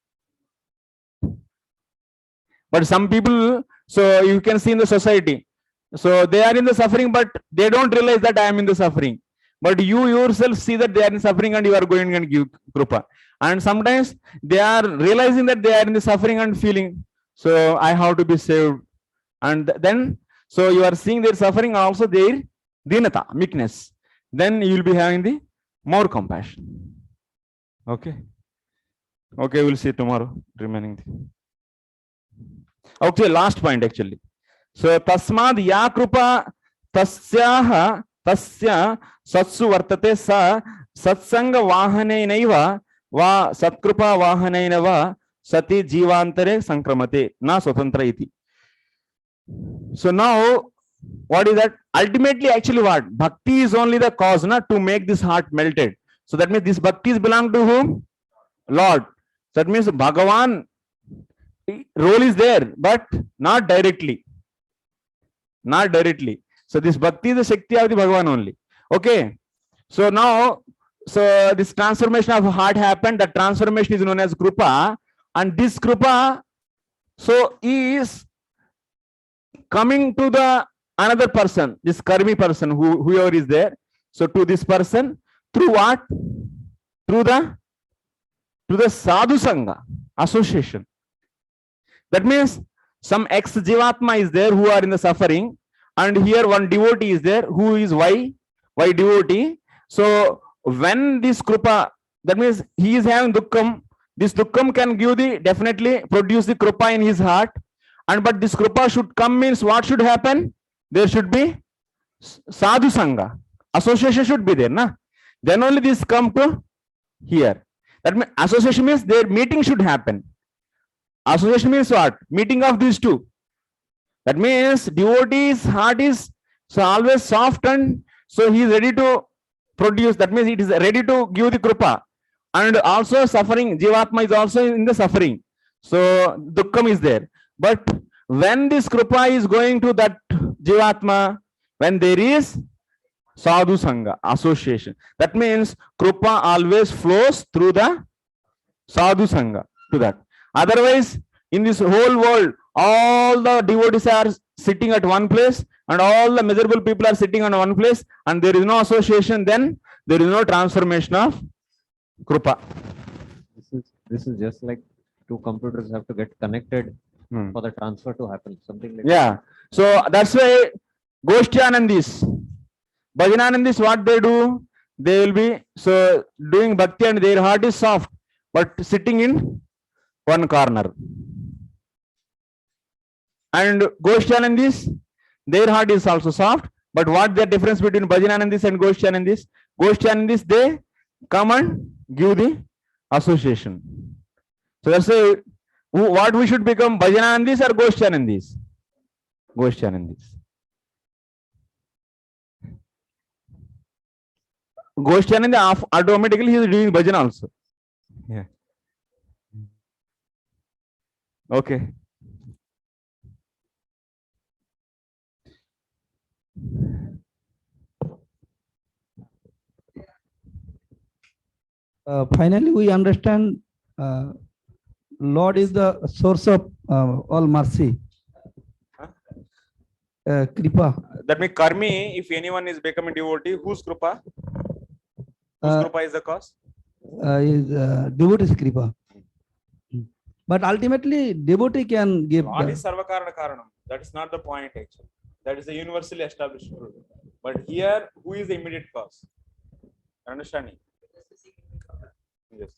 But some people, so you can see in the society, so they are in the suffering, but they don't realize that I am in the suffering. But you yourself see that they are in suffering and you are going and give krupa. And sometimes they are realizing that they are in the suffering and feeling, so I have to be saved. And then, so you are seeing their suffering, also their dinata, meekness. Then you will be having the more compassion. Okay. Okay, we'll see tomorrow, remaining thing. Okay, last point actually. So tasmad ya krupa tasya satsu vartate sa satsanga vahanenaiva va satkrupa vahanenava sati jivantare sankramate na swatantra iti. So now what is that? Ultimately actually what? Bhakti is only the cause, not to make this heart melted. So that means this bhakti is belong to whom? Lord. So that means Bhagavan role is there, but not directly. Not directly. So this bhakti is the Shakti of the Bhagavan only. Okay. So now So this transformation of heart happened. That transformation is known as Krupa, and this Krupa so is coming to the another person, this karmi person, whoever is there. So to this person through what? Through the sadhu sangha association. That means some ex jivatma is there who are in the suffering, and here one devotee is there who is why devotee. So when this krupa, that means he is having dukkam, this dukkam can give the definitely produce the krupa in his heart, and but this krupa should come means what should happen? There should be sadhu sangha association should be there, na? Then only this come to here. That means association means their meeting should happen. Association means what? Meeting of these two. That means devotee's heart is so always soft, and so he is ready to produce. That means it is ready to give the krupa, and also suffering. Jivatma is also in the suffering. So dukkam is there. But when this krupa is going to that jivatma, when there is sadhu sangha association, that means krupa always flows through the sadhu sangha to that. Otherwise, in this whole world, all the devotees are sitting at one place, and all the miserable people are sitting on one place, and there is no association, then there is no transformation of krupa. This is just like two computers have to get connected for the transfer to happen. Something like Yeah. So that's why Goshtyanandis, Bhajananandis, what they do, they will be so doing bhakti, and their heart is soft, but sitting in one corner. And Goshtyanandis, their heart is also soft, but what the difference between Bhajananandis and Goshtyanandis? Goshtyanandis, they come and give the association. So that's why what we should become, Bhajananandis or Goshtyanandis? Goshtyanandis. Goshtyanandi automatically he is doing bhajan also. Yeah. Okay. Finally, we understand Lord is the source of all mercy. Kripa. That means karmi, if anyone is becoming devotee, whose krupa? Whose krupa is the cause? Is devotee's kripa. But ultimately, devotee can give. What is sarvakarana karanam? That is not the point actually. That is the universally established truth. But here, who is the immediate cause? Understanding? Yes.